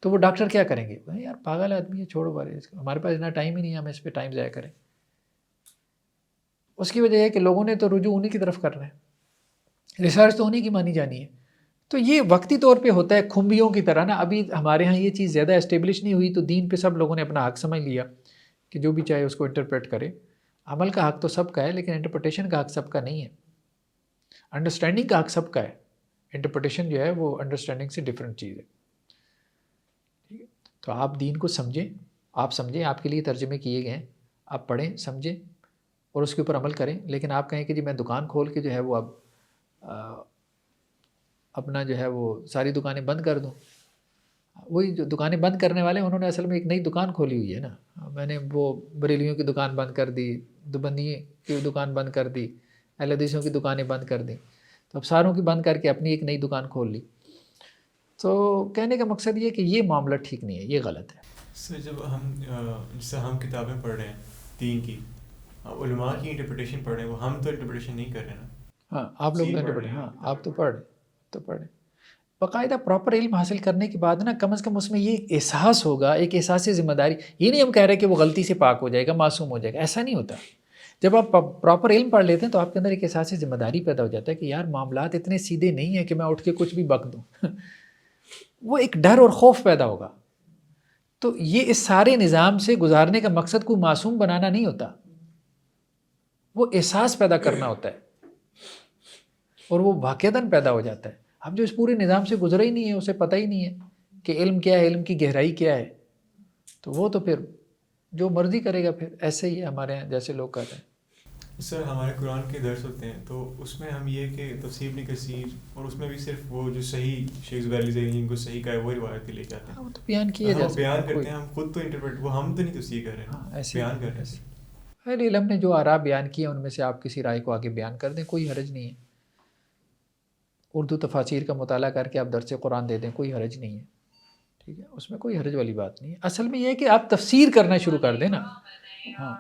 تو وہ ڈاکٹر کیا کریں گے، یار پاگل آدمی ہے، چھوڑو بارے، ہمارے پاس اتنا ٹائم ہی نہیں ہے ہم اس پہ ٹائم ضائع کریں. اس کی وجہ ہے کہ لوگوں نے تو رجوع انہیں کی طرف کرنا ہے، ریسرچ تو انہیں کی مانی جانی ہے. تو یہ وقتی طور پہ ہوتا ہے کھمبیوں کی طرح نا. ابھی ہمارے ہاں یہ چیز زیادہ اسٹیبلش نہیں ہوئی تو دین پہ سب لوگوں نے اپنا حق سمجھ لیا کہ جو بھی چاہے اس کو انٹرپریٹ کرے. عمل کا حق تو سب کا ہے لیکن انٹرپریٹیشن کا حق سب کا نہیں ہے. انڈرسٹینڈنگ کا حق سب کا ہے، انٹرپریٹیشن جو ہے وہ انڈرسٹینڈنگ سے ڈفرینٹ چیز ہے. ٹھیک ہے، تو آپ دین کو سمجھیں، آپ سمجھیں، آپ کے لیے ترجمے کیے گئے ہیں، آپ پڑھیں سمجھیں اور اس کے اوپر عمل کریں. لیکن آپ کہیں کہ جی میں دکان کھول کے جو ہے وہ اب اپنا جو ہے وہ ساری دکانیں بند کر دوں. وہی جو دکانیں بند کرنے والے ہیں انہوں نے اصل میں ایک نئی دکان کھولی ہوئی ہے نا. میں نے وہ بریلیوں کی دکان بند کر دی، دیوبندی کی دکان بند کر دی، اہل حدیثوں کی دکانیں بند کر دیں. تو اب ساروں کی بند کر کے اپنی ایک نئی دکان کھول لی. تو کہنے کا مقصد یہ کہ یہ معاملہ ٹھیک نہیں ہے، یہ غلط ہے. سر جب ہم کتابیں پڑھ رہے ہیں دین کی، علماء کی انٹرپریٹیشن پڑھ رہے ہیں، وہ ہم تو انٹرپریٹیشن نہیں کر رہے نا. ہاں آپ لوگ انٹرپریٹ، ہاں آپ تو پڑھیں باقاعدہ پراپر علم حاصل کرنے کے بعد نا کم از کم اس میں یہ احساس ہوگا، ایک احساس ذمہ داری. یہ نہیں ہم کہہ رہے کہ وہ غلطی سے پاک ہو جائے گا، معصوم ہو جائے گا، ایسا نہیں ہوتا. جب آپ پراپر علم پڑھ لیتے ہیں تو آپ کے اندر ایک احساس ذمہ داری پیدا ہو جاتا ہے کہ یار معاملات اتنے سیدھے نہیں ہیں کہ میں اٹھ کے کچھ بھی بک دوں. وہ ایک ڈر اور خوف پیدا ہوگا. تو یہ اس سارے نظام سے گزارنے کا مقصد کوئی معصوم بنانا نہیں ہوتا، وہ احساس پیدا کرنا ہوتا ہے اور وہ واقعتاً پیدا ہو جاتا ہے. اب جو اس پورے نظام سے گزرا ہی نہیں ہے، اسے پتہ ہی نہیں ہے کہ علم کیا ہے، علم کی گہرائی کیا ہے، تو وہ تو پھر جو مرضی کرے گا. پھر ایسے ہی ہمارے یہاں جیسے لوگ کہتے ہیں. سر ہمارے قرآن کے درس ہوتے ہیں تو اس میں ہم یہ کہ تفسیر ابن کثیر، اور اس میں بھی صرف وہ جو صحیح شیخ زبیر علی جن کو صحیح کہا ہے وہ روایت لے کے آتے ہیں. وہ تو بیان کیا جا سکتا ہے، بیان کرتے ہیں، ہم خود تو انٹرپریٹ، وہ ہم تو نہیں تفسیر کر رہے ہیں، بیان کر رہے ہیں. اہل علم نے جو آراء بیان کیے ان میں سے آپ کسی رائے کو آگے بیان کر دیں، کوئی حرج نہیں ہے. اردو تفاسیر کا مطالعہ کر کے آپ درس قرآن دے دیں، کوئی حرج نہیں ہے، ٹھیک ہے، اس میں کوئی حرج والی بات نہیں ہے۔ اصل میں یہ ہے کہ آپ تفسیر کرنا شروع کر دیں نا۔ ہاں،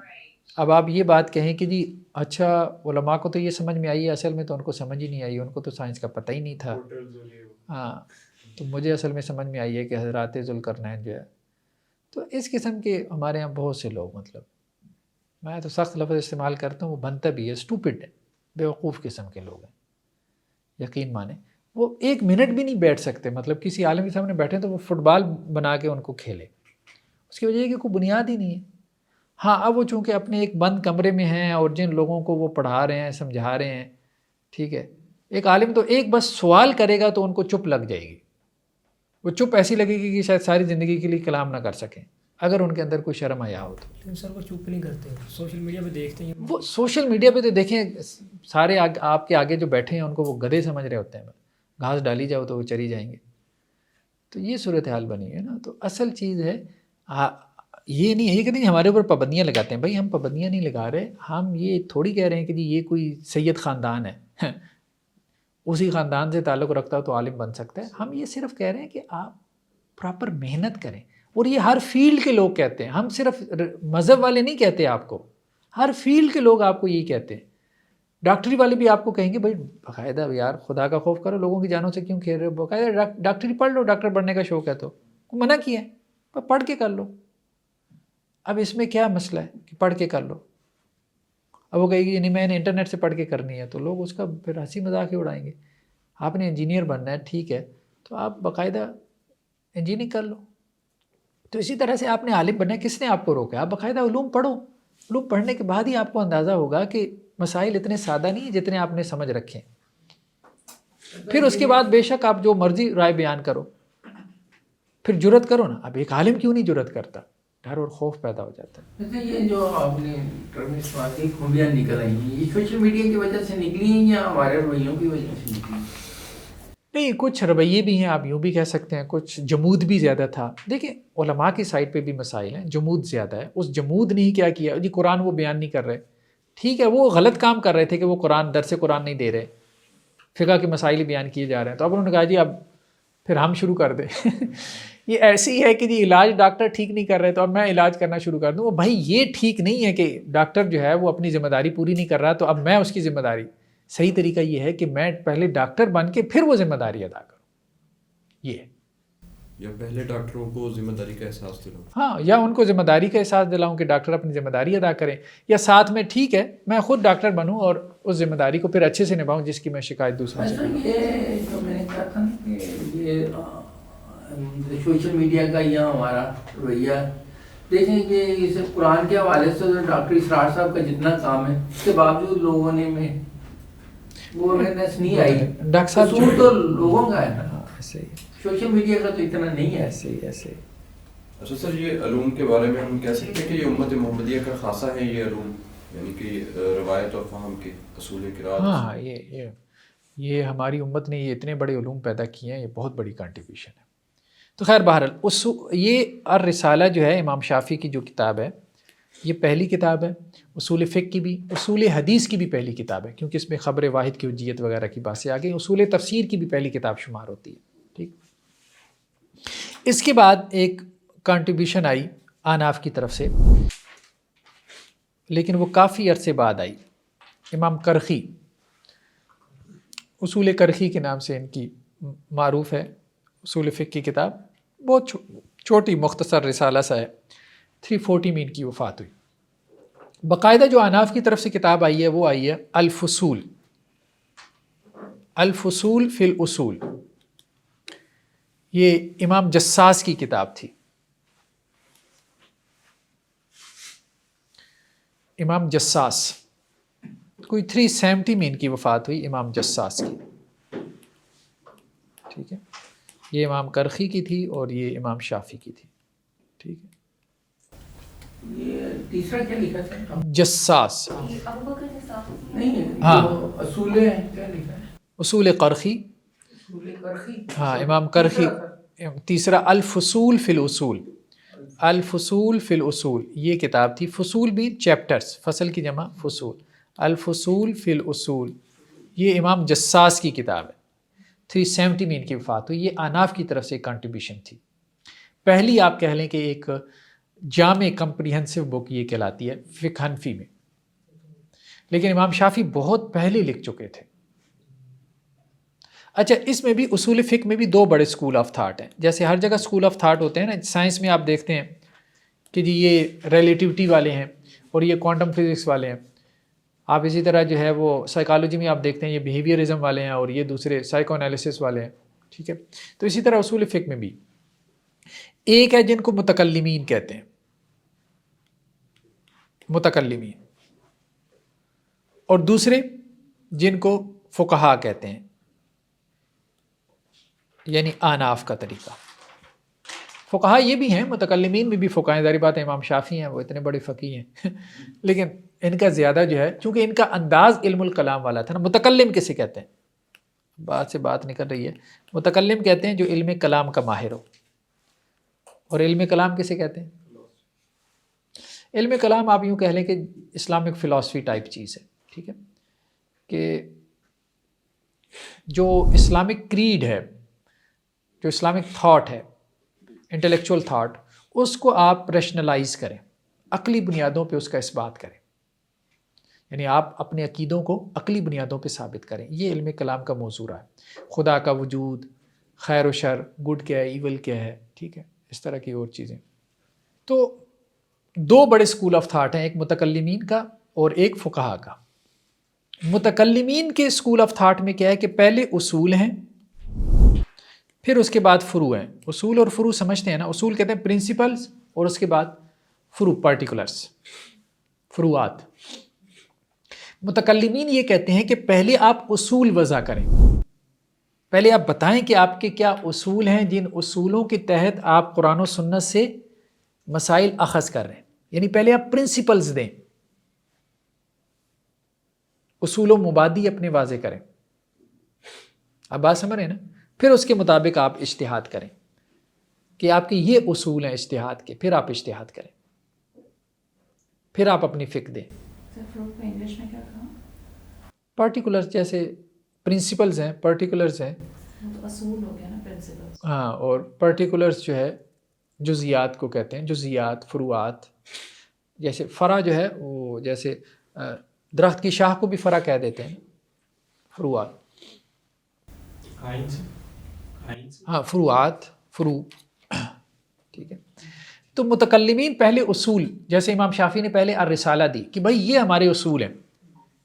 اب آپ یہ بات کہیں کہ جی اچھا علماء کو تو یہ سمجھ میں آئی ہے، اصل میں تو ان کو سمجھ ہی نہیں آئی، ان کو تو سائنس کا پتہ ہی نہیں تھا۔ ہاں، تو مجھے اصل میں سمجھ میں آئی ہے کہ حضرات ذوالقرنین جو ہے، تو اس قسم کے ہمارے یہاں بہت سے لوگ، مطلب میں تو سخت لفظ استعمال کرتا ہوں، وہ بنتا بھی ہے، اسٹوپڈ ہے، بیوقوف قسم کے لوگ ہیں، یقین مانیں وہ ایک منٹ بھی نہیں بیٹھ سکتے، مطلب کسی عالم کے سامنے بیٹھے تو وہ فٹ بال بنا کے ان کو کھیلے، اس کی وجہ یہ کہ کوئی بنیاد ہی نہیں ہے۔ ہاں، اب وہ چونکہ اپنے ایک بند کمرے میں ہیں اور جن لوگوں کو وہ پڑھا رہے ہیں، سمجھا رہے ہیں، ٹھیک ہے، ایک عالم تو ایک بس سوال کرے گا تو ان کو چپ لگ جائے گی، وہ چپ ایسی لگے گی کہ شاید ساری زندگی کے لیے کلام نہ کر سکیں اگر ان کے اندر کوئی شرم حیا ہو تو۔ لیکن سر وہ چپ نہیں کرتے، سوشل میڈیا پہ دیکھتے ہیں، وہ سوشل میڈیا پہ تو دیکھیں سارے آپ کے آگے جو بیٹھے ہیں ان کو وہ گدھے سمجھ رہے ہوتے ہیں، گھاس ڈالی جاؤ تو وہ چری جائیں گے، تو یہ صورتحال بنی ہے نا۔ تو اصل چیز ہے یہ نہیں ہے کہ نہیں ہمارے اوپر پابندیاں لگاتے ہیں، بھائی ہم پابندیاں نہیں لگا رہے، ہم یہ تھوڑی کہہ رہے ہیں کہ جی یہ کوئی سید خاندان ہے اسی خاندان سے تعلق رکھتا ہو تو عالم بن سکتا ہے، ہم یہ صرف کہہ رہے ہیں کہ آپ پراپر محنت کریں، اور یہ ہر فیلڈ کے لوگ کہتے ہیں، ہم صرف مذہب والے نہیں کہتے آپ کو، ہر فیلڈ کے لوگ آپ کو یہی کہتے ہیں، ڈاکٹری والے بھی آپ کو کہیں گے بھائی باقاعدہ یار خدا کا خوف کرو، لوگوں کی جانوں سے کیوں کھیل رہے ہو، باقاعدہ ڈاکٹری پڑھ لو، ڈاکٹر بننے کا شوق ہے تو منع کیا ہے، پڑھ کے کر لو۔ اب اس میں کیا مسئلہ ہے کہ پڑھ کے کر لو، اب وہ کہے گی نہیں میں نے انٹرنیٹ سے پڑھ کے کرنی ہے، تو لوگ اس کا پھر ہنسی مذاق ہی اڑائیں گے۔ آپ نے انجینئر بننا ہے، ٹھیک ہے، تو آپ باقاعدہ انجینئرنگ کر لو۔ تو اسی طرح سے آپ نے عالم بننا ہے، کس نے آپ کو روکا ہے؟ آپ باقاعدہ علوم پڑھو، علوم پڑھنے کے بعد ہی آپ کو اندازہ ہوگا کہ مسائل اتنے سادہ نہیں ہیں جتنے آپ نے سمجھ رکھے ہیں۔ پھر اس کے بعد بے شک آپ جو مرضی رائے بیان کرو، پھر جرت کرو نا۔ اب ایک عالم کیوں نہیں جرت کرتا؟ ڈر اور خوف پیدا ہو جاتا ہے۔ اچھا، یہ جو آپ نے ٹرمسٹ واقعی خوبیاں نکل آئی ہیں، یہ سوشل میڈیا کی وجہ سے نکلی ہیں یا ہمارے رویوں کی وجہ سے نکلی ہیں؟ نہیں، کچھ رویے بھی ہیں، آپ یوں بھی کہہ سکتے ہیں، کچھ جمود بھی زیادہ تھا۔ دیکھیں علماء کی سائڈ پہ بھی مسائل ہیں، جمود زیادہ ہے۔ اس جمود نے ہی کیا کیا جی، قرآن وہ بیان نہیں کر رہے، ٹھیک ہے، وہ غلط کام کر رہے تھے کہ وہ قرآن درس قرآن نہیں دے رہے، فقہ کے مسائل ہی بیان کیے جا رہے ہیں، تو اب انہوں نے کہا جی اب پھر ہم شروع کر دیں یہ ایسی ہے کہ جی علاج ڈاکٹر ٹھیک نہیں کر رہے تو اب میں علاج کرنا شروع کر دوں۔ وہ بھائی یہ ٹھیک نہیں ہے کہ ڈاکٹر جو ہے وہ اپنی ذمہ داری پوری نہیں کر رہا تو اب میں اس کی ذمہ داری، صحیح طریقہ یہ ہے کہ میں پہلے ڈاکٹر بن کے پھر وہ ذمہ داری ادا کروں، یہ ہے۔ یا پہلے ڈاکٹروں کو ذمہ داری کا احساس دلاؤں، ہاں، یا ان کو ذمہ داری کا احساس دلاؤں کہ ڈاکٹر اپنی ذمہ داری ادا کریں، یا ساتھ میں ٹھیک ہے میں خود ڈاکٹر بنوں اور اس ذمہ داری کو پھر اچھے سے نبھاؤں جس کی میں شکایت دوسروں سے کروں۔ یہ جو میں نے کہا تھا نا کہ یہ سوشل میڈیا کا یا ہمارا رویہ، دیکھیں کہ اس قرآن کے حوالے سے ڈاکٹر اسرار صاحب کا جتنا کام ہے اس کے باوجود لوگوں نے میں وہ اویئرنیس نہیں آئی۔ ڈاکٹر صاحب قصور تو لوگوں کا ہے نا، ایسے ہی سوشل میڈیا کا تو اتنا نہیں ہے۔ ایسے ہی ایسے ہی۔ اچھا سر، یہ علوم کے بارے میں ہم کہہ سکتے ہیں کہ یہ امت محمدیہ کا خاصہ ہے یہ علوم، یعنی کہ روایت اور فہم کے اصول قرآن۔ ہاں، یہ ہماری امت نے یہ اتنے بڑے علوم پیدا کیے ہیں، یہ بہت بڑی کنٹریبیوشن ہے۔ تو خیر بہرحال یہ الرسالہ جو ہے امام شافعی کی جو کتاب ہے، یہ پہلی کتاب ہے، اصول فقہ کی بھی، اصول حدیث کی بھی پہلی کتاب ہے، کیونکہ اس میں خبر واحد کی حجیت وغیرہ کی باتیں آ گئی، اصول تفسیر کی بھی پہلی کتاب شمار ہوتی ہے، ٹھیک۔ اس کے بعد ایک کنٹریبیوشن آئی آناف کی طرف سے، لیکن وہ کافی عرصے بعد آئی، امام کرخی، اصول کرخی کے نام سے ان کی معروف ہے اصول فقہ کی کتاب، بہت چھوٹی مختصر رسالہ سا ہے، 340 میں ان کی وفات ہوئی۔ باقاعدہ جو آناف کی طرف سے کتاب آئی ہے وہ آئی ہے الفصول، الفصول فی الاصول، یہ امام جساس کی کتاب تھی، امام جساس، کوئی 370 میں ان کی وفات ہوئی امام جساس کی، ٹھیک ہے، یہ امام کرخی کی تھی اور یہ امام شافعی کی تھی، ٹھیک ہے۔ یہ تیسرا کیا لکھا تھا؟ جساس، نہیں، ہاں، جو اصول ہے کیا لکھا ہے؟ اصول کرخی، اصول کرخی، ہاں امام کرخی، تیسرا الفصول فی الاصول، الفصول فی الاصول، یہ کتاب تھی، فصول بھی چیپٹرز، فصل کی جمع فصول، الفصول فی الاصول، یہ امام جساس کی کتاب ہے۔ 370 میں ان کی وفات ہوئی. یہ آناف کی طرف سے کنٹریبیوشن تھی. پہلی آپ کہہ لیں کہ ایک جامع کمپریہنسو بک یہ کہلاتی ہے فقہ حنفی میں، لیکن امام شافعی بہت پہلے لکھ چکے تھے. اچھا، اس میں بھی اصول فقہ میں بھی دو بڑے اسکول آف تھاٹ ہیں. جیسے ہر جگہ اسکول آف تھاٹ ہوتے ہیں نا، سائنس میں آپ دیکھتے ہیں کہ جی یہ ریلیٹیوٹی والے ہیں اور یہ کوانٹم فزکس والے ہیں. آپ اسی طرح جو ہے وہ سائیکالوجی میں آپ دیکھتے ہیں یہ بیہیویئرزم والے ہیں اور یہ دوسرے سائیکو انالیسس والے ہیں. ٹھیک ہے، تو اسی طرح اصول فقہ میں بھی ایک ہے جن کو متکلمین کہتے ہیں، متکلمین، اور دوسرے جن کو فقہا کہتے ہیں، یعنی آناف کا طریقہ. فقہا یہ بھی ہیں، متکلمین میں بھی فقہا ہیں. ظاہر بات ہے امام شافعی ہیں، وہ اتنے بڑے فقیہ ہیں لیکن ان کا زیادہ جو ہے، چونکہ ان کا انداز علم الکلام والا تھا نا. متکلم کسے کہتے ہیں؟ بات سے بات نکل رہی ہے. متکلم کہتے ہیں جو علم کلام کا ماہر ہو. اور علم کلام کسے کہتے ہیں؟ علم کلام آپ یوں کہہ لیں کہ اسلامک فلاسفی ٹائپ چیز ہے. ٹھیک ہے، کہ جو اسلامک کریڈ ہے، جو اسلامک تھاٹ ہے، انٹلیکچوئل تھاٹ، اس کو آپ ریشنلائز کریں، عقلی بنیادوں پہ اس کا اثبات کریں. یعنی آپ اپنے عقیدوں کو عقلی بنیادوں پہ ثابت کریں. یہ علم کلام کا موضوع ہے. خدا کا وجود، خیر و شر، گڈ کیا ہے، ایول کیا ہے، ٹھیک ہے، اس طرح کی اور چیزیں. تو دو بڑے اسکول آف تھاٹ ہیں، ایک متکلمین کا اور ایک فقہا کا. متکلمین کے اسکول آف تھاٹ میں کیا ہے کہ پہلے اصول ہیں، پھر اس کے بعد فروع ہیں. اصول اور فروع سمجھتے ہیں نا، اصول کہتے ہیں پرنسپلز، اور اس کے بعد فروع پارٹیکولرز، فروعات. متکلمین یہ کہتے ہیں کہ پہلے آپ اصول وضع کریں، پہلے آپ بتائیں کہ آپ کے کیا اصول ہیں، جن اصولوں کے تحت آپ قرآن و سنت سے مسائل اخذ کر رہے ہیں. یعنی پہلے آپ پرنسپلز دیں، اصول و مبادی اپنے واضح کریں. آپ بات سمجھ رہے ہیں نا؟ پھر اس کے مطابق آپ اجتہاد کریں کہ آپ کے یہ اصول ہیں اجتہاد کے، پھر آپ اجتہاد کریں، پھر آپ اپنی فقہ دیں. انگلش میں کیا کہا؟ پارٹیکولرز جیسے پرنسپلز ہیں، پارٹیکولرز ہیں. اصول ہو گیا نا پرنسپلز. ہاں، اور پارٹیکولرز جو ہے جزیات کو کہتے ہیں، جزیات، فروعات. جیسے فرع جو ہے وہ جیسے درخت کی شاخ کو بھی فرع کہہ دیتے ہیں، فروعات. ہاں، فروعات، فروع. ٹھیک ہے. تو متکلمین پہلے اصول، جیسے امام شافعی نے پہلے الرسالہ دی کہ بھائی یہ ہمارے اصول ہیں.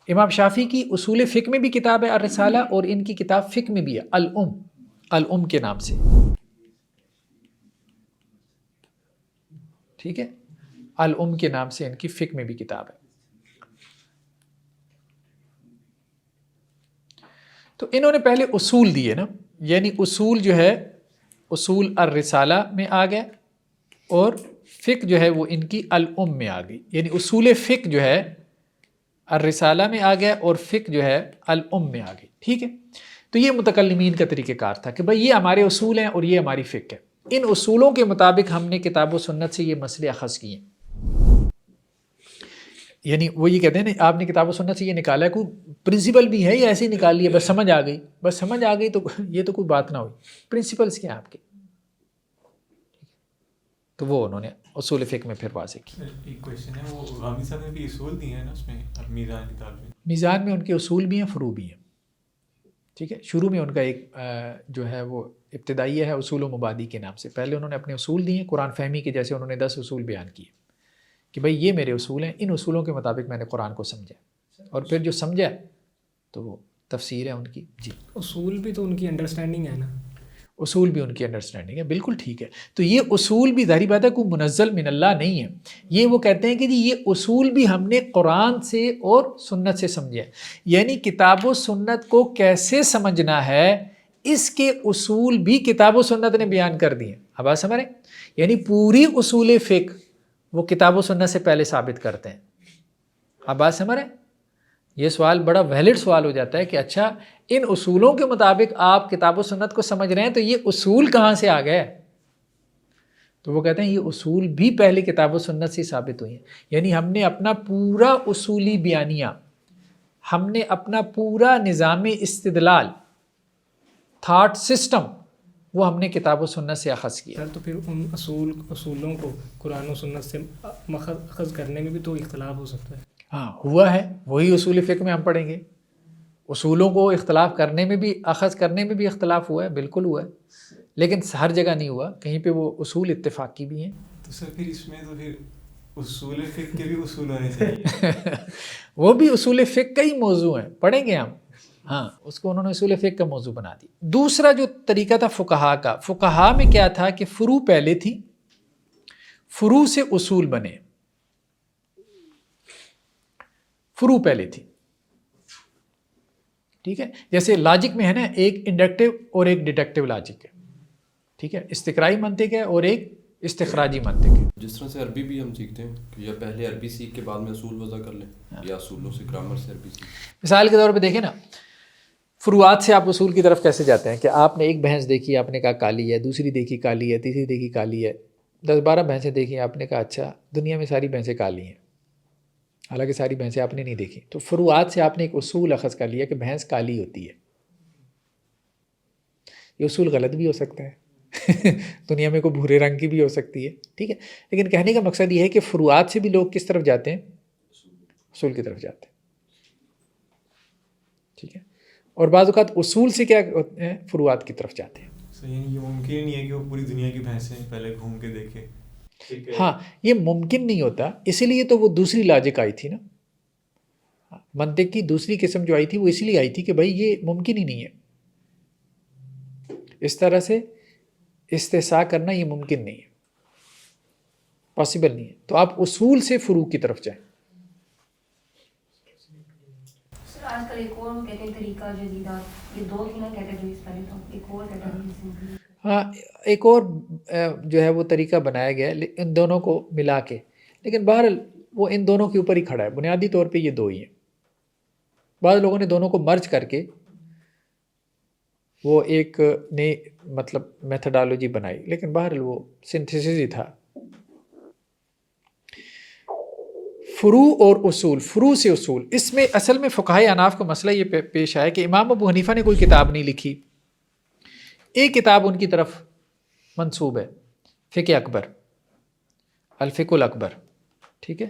امام شافعی کی اصول فقہ میں بھی کتاب ہے الرسالہ، اور ان کی کتاب فقہ میں بھی ہے الام کے نام سے. ٹھیک ہے، الام کے نام سے ان کی فقہ میں بھی کتاب ہے. تو انہوں نے پہلے اصول دیے نا، یعنی اصول جو ہے اصول الرسالہ میں آ گیا، اور فقہ جو ہے وہ ان کی الام میں آ گئی. یعنی اصول فقہ جو ہے الرسالہ میں آ گیا اور فقہ جو ہے الام میں آ گئی. ٹھیک ہے. تو یہ متکلمین کا طریقہ کار تھا کہ بھائی یہ ہمارے اصول ہیں اور یہ ہماری فقہ ہے. ان اصولوں کے مطابق ہم نے کتاب و سنت سے یہ مسئلے اخذ کیے ہیں. یعنی وہ یہ کہتے ہیں نا، آپ نے کتاب و سنت سے یہ نکالا ہے، کوئی پرنسپل بھی ہے یا ایسے ہی نکال لیا، بس سمجھ آ گئی، بس سمجھ آ گئی تو یہ تو کوئی بات نہ ہوئی. پرنسپلس کیا ہیں آپ کے؟ تو وہ انہوں نے اصول فقہ میں پھر واضح کی. ایک کویسچن ہے، وہ غامی صاحب نے بھی اصول دیے ہیں نا اس میں، میزان کتاب میں. میزان میں ان کے اصول بھی ہیں، فروع بھی ہیں. ٹھیک ہے. شروع میں ان کا ایک جو ہے وہ ابتدائی ہے اصول و مبادی کے نام سے. پہلے انہوں نے اپنے اصول دیے قرآن فہمی کے، جیسے انہوں نے 10 اصول بیان کیے کہ بھائی یہ میرے اصول ہیں، ان اصولوں کے مطابق میں نے قرآن کو سمجھا، اور پھر جو سمجھا تو وہ تفسیر ہے ان کی. جی، اصول بھی تو ان کی انڈرسٹینڈنگ ہے نا. اصول بھی ان کی انڈرسٹینڈنگ ہے، بالکل ٹھیک ہے. تو یہ اصول بھی ظاہری بات ہے کوئی منزل من اللہ نہیں ہے. یہ وہ کہتے ہیں کہ جی یہ اصول بھی ہم نے قرآن سے اور سنت سے سمجھا ہے. یعنی کتاب و سنت کو کیسے سمجھنا ہے، اس کے اصول بھی کتاب و سنت نے بیان کر دیے. اب آپ سمجھ رہے ہیں؟ یعنی پوری اصول فقہ وہ کتاب و سنت سے پہلے ثابت کرتے ہیں. اب بات سمجھ رہے ہیں؟ یہ سوال بڑا ویلڈ سوال ہو جاتا ہے کہ اچھا ان اصولوں کے مطابق آپ کتاب و سنت کو سمجھ رہے ہیں، تو یہ اصول کہاں سے آ گئے؟ تو وہ کہتے ہیں یہ اصول بھی پہلے کتاب و سنت سے ثابت ہوئی ہیں. یعنی ہم نے اپنا پورا اصولی بیانیہ، ہم نے اپنا پورا نظام استدلال تھاٹ سسٹم وہ ہم نے کتاب و سنت سے اخذ کیا. سر تو پھر ان اصولوں کو قرآن و سنت سے اخذ کرنے میں بھی تو اختلاف ہو سکتا ہے. ہاں ہوا ہے، وہی اصول فقہ میں ہم پڑھیں گے. اصولوں کو اختلاف کرنے میں بھی اخذ کرنے میں بھی اختلاف ہوا ہے، بالکل ہوا ہے، لیکن ہر جگہ نہیں ہوا. کہیں پہ وہ اصول اتفاقی بھی ہیں. تو سر پھر اس میں تو پھر اصول فقہ کے بھی اصول ہونے چاہیے. وہ بھی اصول فقہ کا ہی موضوع ہیں، پڑھیں گے ہم. ہاں اس کو انہوں نے اصول فقہ کا موضوع بنا دی. دوسرا جو طریقہ تھا فقہا کا، فقہا میں کیا تھا کہ فروع پہلے تھی، فروع سے اصول بنے. فروع پہلے تھی، ٹھیک ہے. جیسے لاجک میں ہے نا، ایک انڈکٹیو اور ایک ڈیڈکٹیو لاجک ہے، ٹھیک ہے. استقرائی منطق ہے اور ایک استخراجی منطق ہے. جس طرح سے عربی بھی ہم سیکھتے ہیں کہ یا پہلے عربی سیکھ کے بعد میں اصول وضع کر لیں، یا اصولوں سے گرامر سے عربی سیکھ. مثال کے طور پہ دیکھیں نا، فروعات سے آپ اصول کی طرف کیسے جاتے ہیں کہ آپ نے ایک بھینس دیکھی، آپ نے کہا کالی ہے، دوسری دیکھی کالی ہے، تیسری دیکھی کالی ہے، 10-12 بھینسیں دیکھی، آپ نے کہا اچھا دنیا میں ساری بھینسیں کالی ہیں، حالانکہ ساری بھینسیں آپ نے نہیں دیکھی. تو فروعات سے آپ نے ایک اصول اخذ کر لیا کہ بھینس کالی ہوتی ہے. یہ اصول غلط بھی ہو سکتا ہے دنیا میں کوئی بھورے رنگ کی بھی ہو سکتی ہے، ٹھیک ہے. لیکن کہنے کا مقصد یہ ہے کہ فروعات سے بھی لوگ کس طرف جاتے ہیں؟ اصول کی طرف جاتے ہیں، ٹھیک ہے. اور بعض اوقات اصول سے کیا ہوتے ہیں؟ فروعات کی طرف جاتے ہیں. یعنی یہ ممکن نہیں ہے کہ وہ پوری دنیا کی بھینسیں پہلے گھوم کے دیکھے. ہاں یہ ممکن نہیں ہوتا، اسی لیے تو وہ دوسری لاجک آئی تھی نا. منطق کی دوسری قسم جو آئی تھی وہ اسی لیے آئی تھی کہ بھائی یہ ممکن ہی نہیں ہے، اس طرح سے استحصاء کرنا یہ ممکن نہیں ہے، پاسبل نہیں ہے. تو آپ اصول سے فروع کی طرف جائیں. سر آج کل ایک اور کہتے ہیں طریقہ جدیدات، یہ 2 تھی نا کیٹیگریز، پہلے تو ایک اور کیٹیگریز. ہاں ایک اور جو ہے وہ طریقہ بنایا گیا ہے ان دونوں کو ملا کے، لیکن بہرحال وہ ان دونوں کے اوپر ہی کھڑا ہے. بنیادی طور پہ یہ 2 ہی ہیں. بعض لوگوں نے دونوں کو مرج کر کے وہ ایک نئی مطلب میتھڈالوجی بنائی، لیکن بہرحال وہ سنتھیسس ہی تھا. فروع اور اصول، فروع سے اصول، اس میں اصل میں فقہائے احناف کا مسئلہ یہ پیش آیا کہ امام ابو حنیفہ نے کوئی کتاب نہیں لکھی. ایک کتاب ان کی طرف منسوب ہے، فقہ اکبر، الفقہ الاکبر، ٹھیک ہے.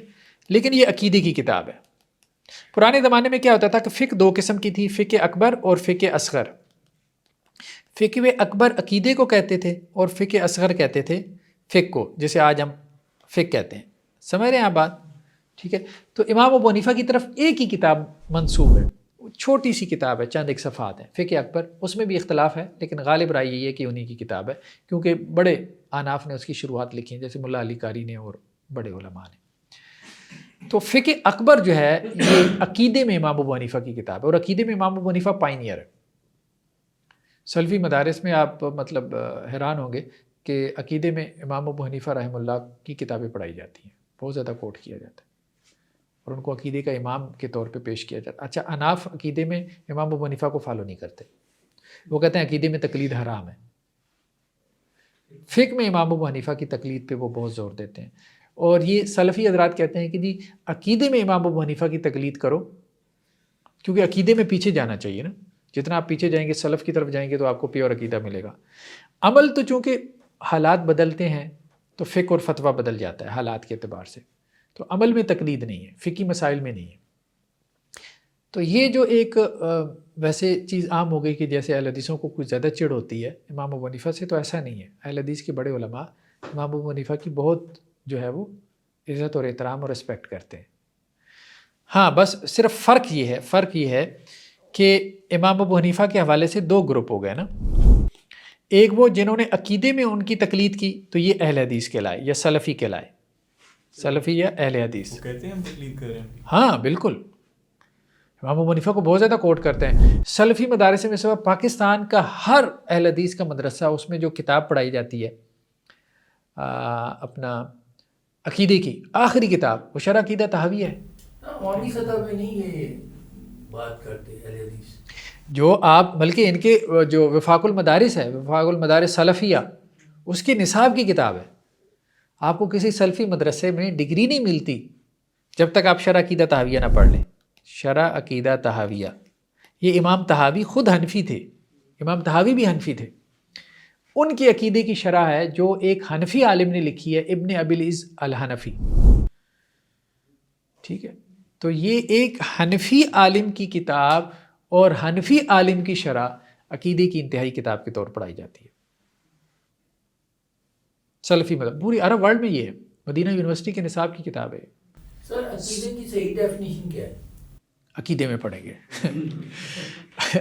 لیکن یہ عقیدے کی کتاب ہے. پرانے زمانے میں کیا ہوتا تھا کہ فقہ 2 قسم کی تھی، فقہ اکبر اور فقہ اصغر. فقہ اکبر عقیدے کو کہتے تھے اور فقہ اصغر کہتے تھے فقہ کو، جسے آج ہم فقہ کہتے ہیں. سمجھ رہے ہیں آپ بات؟ ٹھیک ہے. تو امام ابو حنیفہ کی طرف ایک ہی کتاب منسوب ہے، چھوٹی سی کتاب ہے، چند ایک صفحات ہیں، فقہ اکبر. اس میں بھی اختلاف ہے لیکن غالب رائے یہی ہے کہ انہی کی کتاب ہے، کیونکہ بڑے احناف نے اس کی شروعات لکھی ہیں، جیسے ملا علی قاری نے اور بڑے علماء نے. تو فقہ اکبر جو ہے یہ عقیدے میں امام ابو حنیفہ کی کتاب ہے، اور عقیدے میں امام ابو حنیفہ پائنیئر ہے. سلفی مدارس میں آپ مطلب حیران ہوں گے کہ عقیدے میں امام ابو حنیفہ رحمہ اللہ کی کتابیں پڑھائی جاتی ہیں، بہت زیادہ کوٹ کیا جاتا ہے اور ان کو عقیدے کا امام کے طور پہ پیش کیا جاتا ہے. اچھا احناف عقیدے میں امام ابو حنیفہ کو فالو نہیں کرتے، وہ کہتے ہیں عقیدے میں تقلید حرام ہے. فقہ میں امام ابو حنیفہ کی تقلید پہ وہ بہت زور دیتے ہیں، اور یہ سلفی حضرات کہتے ہیں کہ جی عقیدے میں امام ابو حنیفہ کی تقلید کرو، کیونکہ عقیدے میں پیچھے جانا چاہیے نا. جتنا آپ پیچھے جائیں گے سلف کی طرف جائیں گے تو آپ کو پیور عقیدہ ملے گا. عمل تو چونکہ حالات بدلتے ہیں تو فقہ اور فتویٰ بدل جاتا ہے حالات کے اعتبار سے، تو عمل میں تقلید نہیں ہے، فقہی مسائل میں نہیں ہے. تو یہ جو ایک ویسے چیز عام ہو گئی کہ جیسے اہل حدیثوں کو کچھ زیادہ چڑ ہوتی ہے امام ابو حنیفہ سے، تو ایسا نہیں ہے. اہل حدیث کے بڑے علماء امام ابو حنیفہ کی بہت جو ہے وہ عزت اور احترام اور رسپیکٹ کرتے ہیں. ہاں بس صرف فرق یہ ہے کہ امام ابو حنیفہ کے حوالے سے 2 گروپ ہو گئے نا. ایک وہ جنہوں نے عقیدے میں ان کی تقلید کی تو یہ اہل حدیث کہلائے یا سلفی کہلائے، سلفی یا اہل حدیث. وہ کہتے ہیں ہم تقلید کر رہے ہیں. ہاں بالکل، امام ابو حنیفہ کو بہت زیادہ کوٹ کرتے ہیں. سلفی مدارس میں سب پاکستان کا ہر اہل حدیث کا مدرسہ، اس میں جو کتاب پڑھائی جاتی ہے اپنا عقیدے کی آخری کتاب وہ شرح عقیدہ طحاویہ ہے. عوامی سطح پہ نہیں یہ بات کرتے اہل حدیث، جو آپ بلکہ ان کے جو وفاق المدارس ہے، وفاق المدارس سلفیہ، اس کی نصاب کی کتاب ہے. آپ کو کسی سلفی مدرسے میں ڈگری نہیں ملتی جب تک آپ شرح عقیدہ طحاویہ نہ پڑھ لیں. شرح عقیدہ طحاویہ، یہ امام طحاوی خود حنفی تھے، امام طحاوی بھی حنفی تھے. ان کے عقیدے کی شرح ہے جو ایک حنفی عالم نے لکھی ہے، ابن ابی العز الحنفی. ٹھیک ہے، تو یہ ایک حنفی عالم کی کتاب اور حنفی عالم کی شرح عقیدے کی انتہائی کتاب کے طور پر پڑھائی جاتی ہے. سلفی مذہب پوری عرب ورلڈ میں یہ ہے، مدینہ یونیورسٹی کے نصاب کی کتاب ہے. سر عقیدے کی صحیح ڈیفینیشن کیا ہے؟ عقیدے میں پڑھیں گے.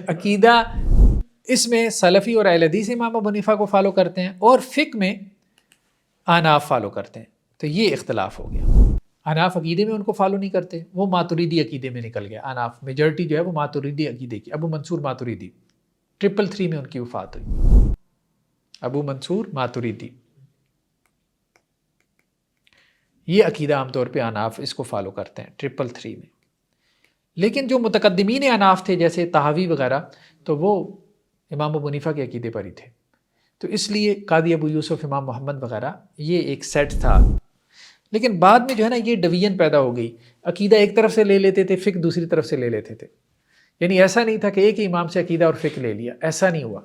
عقیدہ اس میں سلفی اور اہل حدیث امام ابو حنیفہ کو فالو کرتے ہیں اور فقہ میں احناف فالو کرتے ہیں. تو یہ اختلاف ہو گیا. احناف عقیدے میں ان کو فالو نہیں کرتے، وہ ماتوریدی عقیدے میں نکل گیا. احناف میجورٹی جو ہے وہ ماتوریدی عقیدے کی. ابو منصور ماتوریدی 333 میں ان کی وفات ہوئی. ابو منصور ماتوریدی، یہ عقیدہ عام طور پہ احناف اس کو فالو کرتے ہیں 333 میں. لیکن جو متقدمین احناف تھے جیسے طحاوی وغیرہ، تو وہ امام ابو حنیفہ کے عقیدے پر ہی تھے. تو اس لیے قاضی ابو یوسف، امام محمد وغیرہ یہ ایک سیٹ تھا. لیکن بعد میں جو ہے نا یہ ڈویژن پیدا ہو گئی. عقیدہ ایک طرف سے لے لیتے تھے، فقہ دوسری طرف سے لے لیتے تھے. یعنی ایسا نہیں تھا کہ ایک ہی امام سے عقیدہ اور فقہ لے لیا، ایسا نہیں ہوا.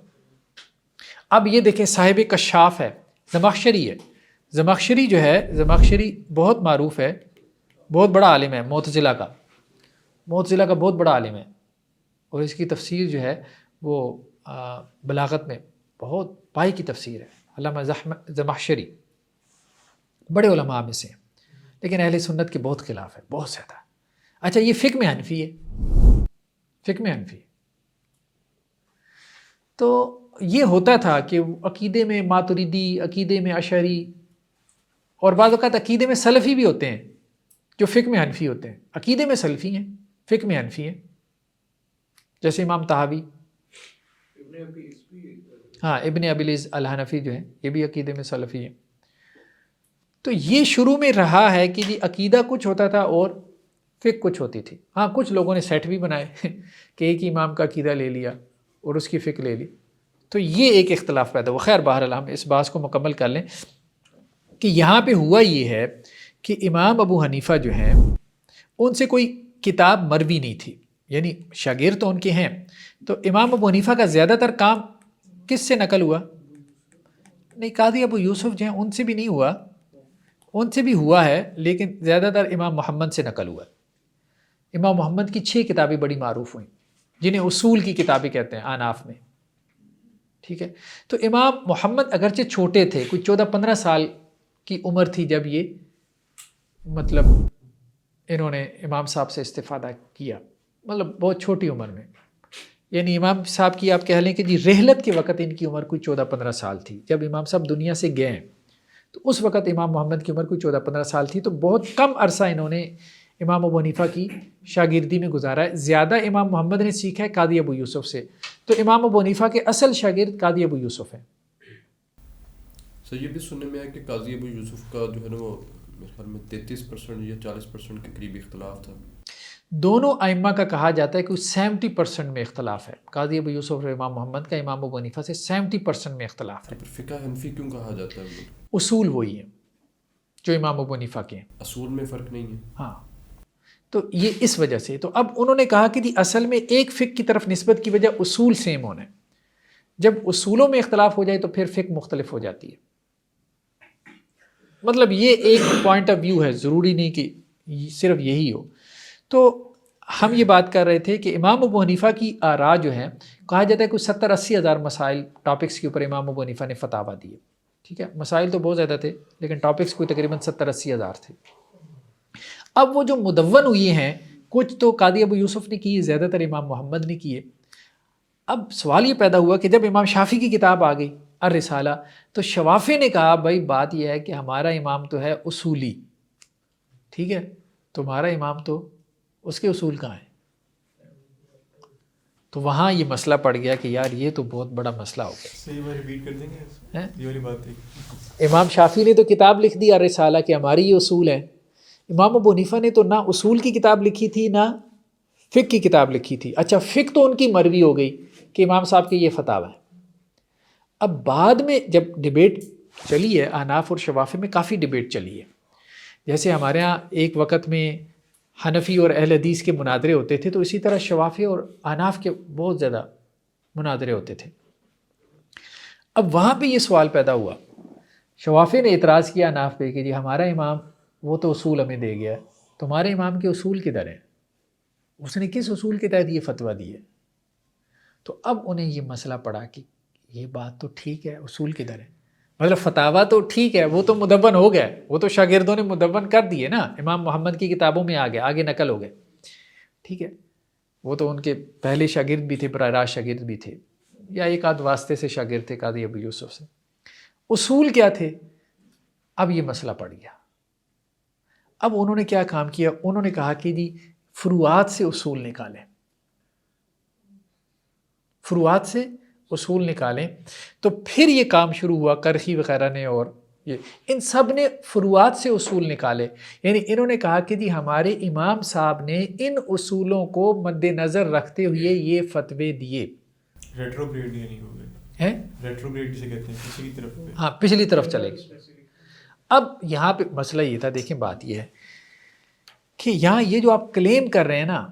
اب یہ دیکھیں صاحب کشاف ہے، زمخشری ہے. زمخشری جو ہے، زمخشری بہت معروف ہے، بہت بڑا عالم ہے معتزلہ کا. معتزلہ کا بہت بڑا عالم ہے اور اس کی تفسیر جو ہے وہ بلاغت میں بہت پائی کی تفسیر ہے. علامہ زمخشری بڑے علماء میں سے ہیں، لیکن اہل سنت کے بہت خلاف ہے، بہت زیادہ. اچھا یہ فقہ میں حنفی ہے، فقہ میں حنفی. تو یہ ہوتا تھا کہ عقیدے میں ماتریدی، عقیدے میں اشعری، اور بعض اوقات عقیدے میں سلفی بھی ہوتے ہیں جو فقہ میں حنفی ہوتے ہیں. عقیدے میں سلفی ہیں، فقہ میں حنفی ہیں، جیسے امام طحاوی. ہاں ابن ابی العز الحنفی جو ہیں یہ بھی عقیدے میں سلفی ہیں. تو یہ شروع میں رہا ہے کہ جی عقیدہ کچھ ہوتا تھا اور فقہ کچھ ہوتی تھی. ہاں کچھ لوگوں نے سیٹ بھی بنائے کہ ایک ہی امام کا عقیدہ لے لیا اور اس کی فقہ لے لی. تو یہ ایک اختلاف پیدا ہوا. خیر بہرحال ہم اس بات کو مکمل کر لیں کہ یہاں پہ ہوا یہ ہے کہ امام ابو حنیفہ جو ہیں ان سے کوئی کتاب مروی نہیں تھی، یعنی شاگرد تو ان کے ہیں. تو امام ابو حنیفہ کا زیادہ تر کام کس سے نقل ہوا؟ نہیں، قاضی ابو یوسف جو ہیں ان سے بھی نہیں ہوا، ان سے بھی ہوا ہے لیکن زیادہ تر امام محمد سے نقل ہوا. امام محمد کی 6 کتابیں بڑی معروف ہوئیں جنہیں اصول کی کتابیں کہتے ہیں احناف میں. ٹھیک ہے، تو امام محمد اگرچہ چھوٹے تھے، کوئی 14-15 سال کی عمر تھی جب یہ مطلب انہوں نے امام صاحب سے استفادہ کیا، مطلب بہت چھوٹی عمر میں. یعنی امام صاحب کی آپ کہہ لیں کہ جی رحلت کے وقت ان کی عمر کوئی 14-15 سال تھی. جب امام صاحب دنیا سے گئے تو اس وقت امام محمد کی عمر کوئی 14-15 سال تھی. تو بہت کم عرصہ انہوں نے امام ابو حنیفہ کی شاگردی میں گزارا ہے. زیادہ امام محمد نے سیکھا ہے قاضی ابو یوسف سے. تو امام ابو حنیفہ کے اصل شاگرد قاضی ابو یوسف ہیں. سر یہ بھی سننے میں آیا کہ قاضی ابو یوسف کا جو ہے نا وہ میرے خیال میں 33% یا 40% کے قریب اختلاف تھا. دونوں ائمہ کا کہا جاتا ہے کہ 70% میں اختلاف ہے. قاضی ابو یوسف اور امام محمد کا امام ابو حنیفہ سے 70% میں اختلاف ہے. فقہ حنفی کیوں کہا جاتا ہے؟ اصول وہی ہیں جو امام ابو حنیفہ کے ہیں. اصول میں فرق نہیں ہے. ہاں، تو یہ اس وجہ سے. تو اب انہوں نے کہا کہ جی اصل میں ایک فقہ کی طرف نسبت کی وجہ اصول سیم ہونا ہے. جب اصولوں میں اختلاف ہو جائے تو پھر فقہ مختلف ہو جاتی ہے. مطلب یہ ایک پوائنٹ آف ویو ہے، ضروری نہیں کہ صرف یہی ہو. تو ہم یہ بات کر رہے تھے کہ امام ابو حنیفہ کی آراء جو ہیں، کہا جاتا ہے کہ 70-80 ہزار مسائل ٹاپکس کے اوپر امام ابو حنیفہ نے فتاویٰ دیے. ٹھیک ہے، مسائل تو بہت زیادہ تھے لیکن ٹاپکس کوئی تقریباً 70-80 ہزار تھے. اب وہ جو مدون ہوئے ہیں، کچھ تو قاضی ابو یوسف نے کیے، زیادہ تر امام محمد نے کیے. اب سوال یہ پیدا ہوا کہ جب امام شافعی کی کتاب آ گئی الرسالہ، تو شوافی نے کہا بھائی بات یہ ہے کہ ہمارا امام تو ہے اصولی، ٹھیک ہے، تمہارا امام تو اس کے اصول کہاں ہیں؟ تو وہاں یہ مسئلہ پڑ گیا کہ یار یہ تو بہت بڑا مسئلہ ہو گیا. صحیح بار ریپیٹ کر دیں گے یہ والی بات ہے. امام شافعی نے تو کتاب لکھ دی الرسالہ کہ ہماری یہ اصول ہے. امام ابو حنیفہ نے تو نہ اصول کی کتاب لکھی تھی نہ فقہ کی کتاب لکھی تھی. اچھا فقہ تو ان کی مروی ہو گئی کہ امام صاحب کے یہ فتاوی ہے. اب بعد میں جب ڈیبیٹ چلی ہے احناف اور شوافی میں، کافی ڈیبیٹ چلی ہے. جیسے ہمارے ہاں ایک وقت میں حنفی اور اہل حدیث کے مناظرے ہوتے تھے، تو اسی طرح شوافی اور احناف کے بہت زیادہ مناظرے ہوتے تھے. اب وہاں پہ یہ سوال پیدا ہوا، شوافی نے اعتراض کیا اناف پہ کہ جی ہمارا امام وہ تو اصول ہمیں دے گیا، تمہارے امام کے اصول کدھر ہیں؟ اس نے کس اصول کے تحت یہ فتویٰ دی ہے؟ تو اب انہیں یہ مسئلہ پڑا کہ یہ بات تو ٹھیک ہے، اصول کدھر ہے؟ مطلب فتاویٰ تو ٹھیک ہے، وہ تو مدون ہو گیا، وہ تو شاگردوں نے مدون کر دیے نا، امام محمد کی کتابوں میں آگے نقل ہو گئے، ٹھیک ہے، وہ تو ان کے پہلے شاگرد بھی تھے، براہ راست شاگرد بھی تھے، یا ایک آدھ واسطے سے شاگرد تھے قاضی ابو یوسف سے۔ اصول کیا تھے؟ اب یہ مسئلہ پڑ گیا۔ اب انہوں نے کیا کام کیا؟ انہوں نے کہا کہ جی فروعات سے اصول نکالیں، فروعات سے اصول نکالیں۔ تو پھر یہ کام شروع ہوا کرخی وغیرہ نے، اور یہ ان سب نے فروعات سے اصول نکالے، یعنی انہوں نے کہا کہ جی ہمارے امام صاحب نے ان اصولوں کو مد نظر رکھتے ہوئے یہ فتوے دیے ریٹروگریڈ یعنی ہو گئے ہیں، ریٹروگریڈ جسے کہتے ہیں پچھلی طرف پہ، ہاں پچھلی طرف چلے گئے۔ اب یہاں پہ مسئلہ یہ تھا، دیکھیں بات یہ ہے کہ یہاں یہ جو آپ کلیم کر رہے ہیں نا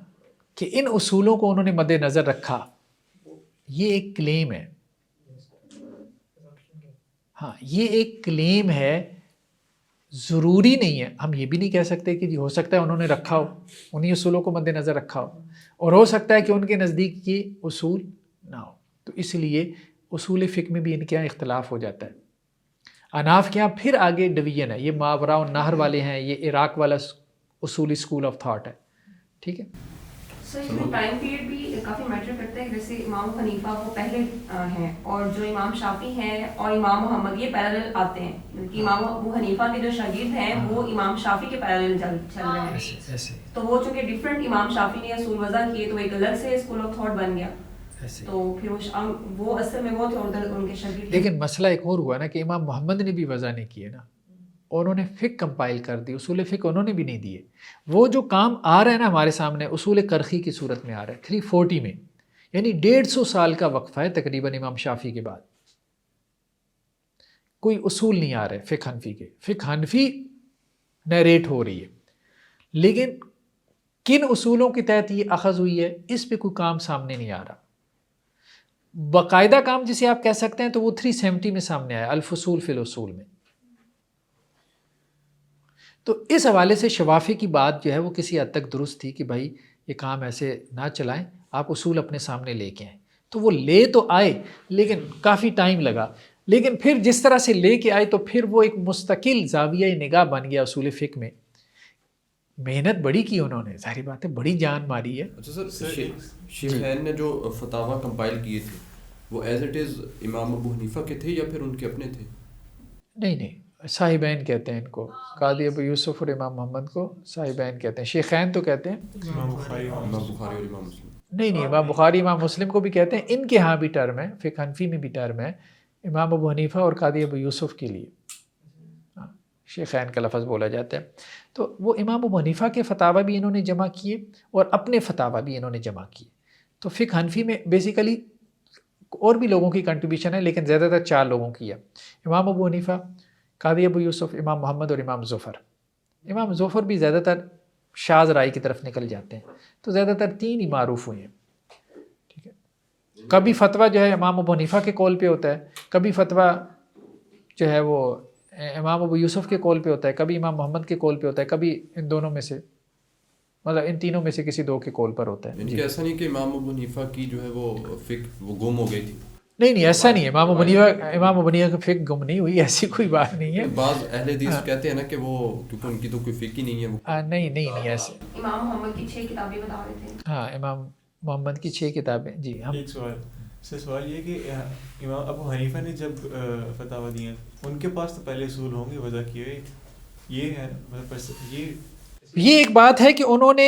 کہ ان اصولوں کو انہوں نے مد نظر رکھا، یہ ایک کلیم ہے، ہاں یہ ایک کلیم ہے، ضروری نہیں ہے۔ ہم یہ بھی نہیں کہہ سکتے کہ جی ہو سکتا ہے انہوں نے رکھا ہو، انہی اصولوں کو مد نظر رکھا ہو، اور ہو سکتا ہے کہ ان کے نزدیک یہ اصول نہ ہو۔ تو اس لیے اصول فقہ میں بھی ان کے یہاں اختلاف ہو جاتا ہے۔ اناف کے یہاں پھر آگے ڈویژن ہے، یہ ماوراء النہر والے ہیں، یہ عراق والا اصولی اسکول آف تھاٹ ہے، ٹھیک ہے۔ سر اس میں ٹائم پیریڈ بھی کافی میٹر کرتا ہے، جیسے امام حنیفہ وہ پہلے ہیں، اور جو امام شافعی ہیں اور امام محمد یہ پیرالل آتے ہیں، بلکہ امام ابو حنیفہ کے جو شاگرد ہیں وہ امام شافعی کے پیرالل چل رہے ہیں، ایسے تو وہ چونکہ ڈفرینٹ امام شافعی نے اصول وضع کیے تو ایک الگ سے اسکول آف تھاٹ بن گیا، تو پھر وہ اصل میں وہ تھے ادھر ان کے شاگرد۔ لیکن مسئلہ ایک اور ہوا نا کہ امام محمد نے بھی وضع نہیں کیے نا، اور انہوں نے فقہ کمپائل کر دی، اصول فقہ انہوں نے بھی نہیں دیے۔ وہ جو کام آ رہا ہے نا ہمارے سامنے اصول کرخی کی صورت میں آ رہا ہے 340 میں، یعنی 150 سال کا وقفہ ہے تقریباً امام شافعی کے بعد، کوئی اصول نہیں آ رہے فقہ حنفی کے، فقہ حنفی نیریٹ ہو رہی ہے، لیکن کن اصولوں کے تحت یہ اخذ ہوئی ہے اس پہ کوئی کام سامنے نہیں آ رہا۔ باقاعدہ کام جسے آپ کہہ سکتے ہیں تو وہ 370 میں سامنے آیا، الفصول فی الاصول میں۔ تو اس حوالے سے شوافی کی بات جو ہے وہ کسی حد تک درست تھی کہ بھائی یہ کام ایسے نہ چلائیں، آپ اصول اپنے سامنے لے کے آئیں۔ تو وہ لے تو آئے لیکن کافی ٹائم لگا، لیکن پھر جس طرح سے لے کے آئے تو پھر وہ ایک مستقل زاویہ نگاہ بن گیا اصول فقہ میں۔ محنت بڑی کی انہوں نے، ظاہری بات ہے بڑی جان ماری ہے۔ اچھا سر، شیخین نے جو فتاویٰ کمپائل کیے تھے وہ ایز اٹ از امام ابو حنیفہ کے تھے یا پھر ان کے اپنے تھے؟ نہیں صاحبین کہتے ہیں ان کو، قاضی ابو یوسف اور امام محمد کو صاحبین کہتے ہیں، شیخین تو کہتے ہیں، امام بخاری امام بخاری اور امام مسلم۔ نہیں امام بخاری امام مسلم کو بھی کہتے ہیں، ان کے ہاں بھی ٹرم ہے، فقہ حنفی میں بھی ٹرم ہے امام ابو حنیفہ اور قاضی ابو یوسف کے لیے شیخین کا لفظ بولا جاتا ہے۔ تو وہ امام ابو حنیفہ کے فتاویٰ بھی انہوں نے جمع کیے اور اپنے فتاویٰ بھی انہوں نے جمع کیے۔ تو فقہ حنفی میں بیسیکلی اور بھی لوگوں کی کنٹریبیوشن ہے، لیکن زیادہ تر 4 لوگوں کی ہے، امام ابو حنیفہ، قاضی ابو یوسف، امام محمد اور امام ظفر۔ امام ظفر بھی زیادہ تر شاذ رائے کی طرف نکل جاتے ہیں، تو زیادہ تر 3 ہی معروف ہوئے ہیں، ٹھیک ہے۔ کبھی فتویٰ جو ہے امام ابو حنیفہ کے قول پہ ہوتا ہے، کبھی فتویٰ جو ہے وہ امام ابو یوسف کے قول پہ ہوتا ہے، کبھی امام محمد کے قول پہ ہوتا ہے، کبھی ان دونوں میں سے، مطلب ان تینوں میں سے کسی 2 کے قول پر ہوتا ہے۔ یعنی کہ ایسا نہیں کہ امام ابو حنیفہ کی جو ہے وہ فقہ وہ گم ہو گئی تھی؟ نہیں ایسا نہیں ہے، امام ابو حنیفہ کی فقہ گم نہیں ہوئی، ایسی کوئی بات نہیں ہے۔ بعض اہل حدیث کہتے ہیں نا کہ وہ کیونکہ ان کی تو کوئی فقہ ہی نہیں ہے وہ۔ نہیں ایسے۔ امام محمد کی 6 کتابیں بتا رہے تھے۔ ہاں امام محمد کی 6 کتابیں، جی ہم ایک سوال یہ کہ امام ابو حنیفہ نے جب فتاویٰ دیے ان کے پاس تو پہلے اصول ہوں گے وضع کیے ہوئے، یہ ہے مطلب یہ ایک بات ہے کہ انہوں نے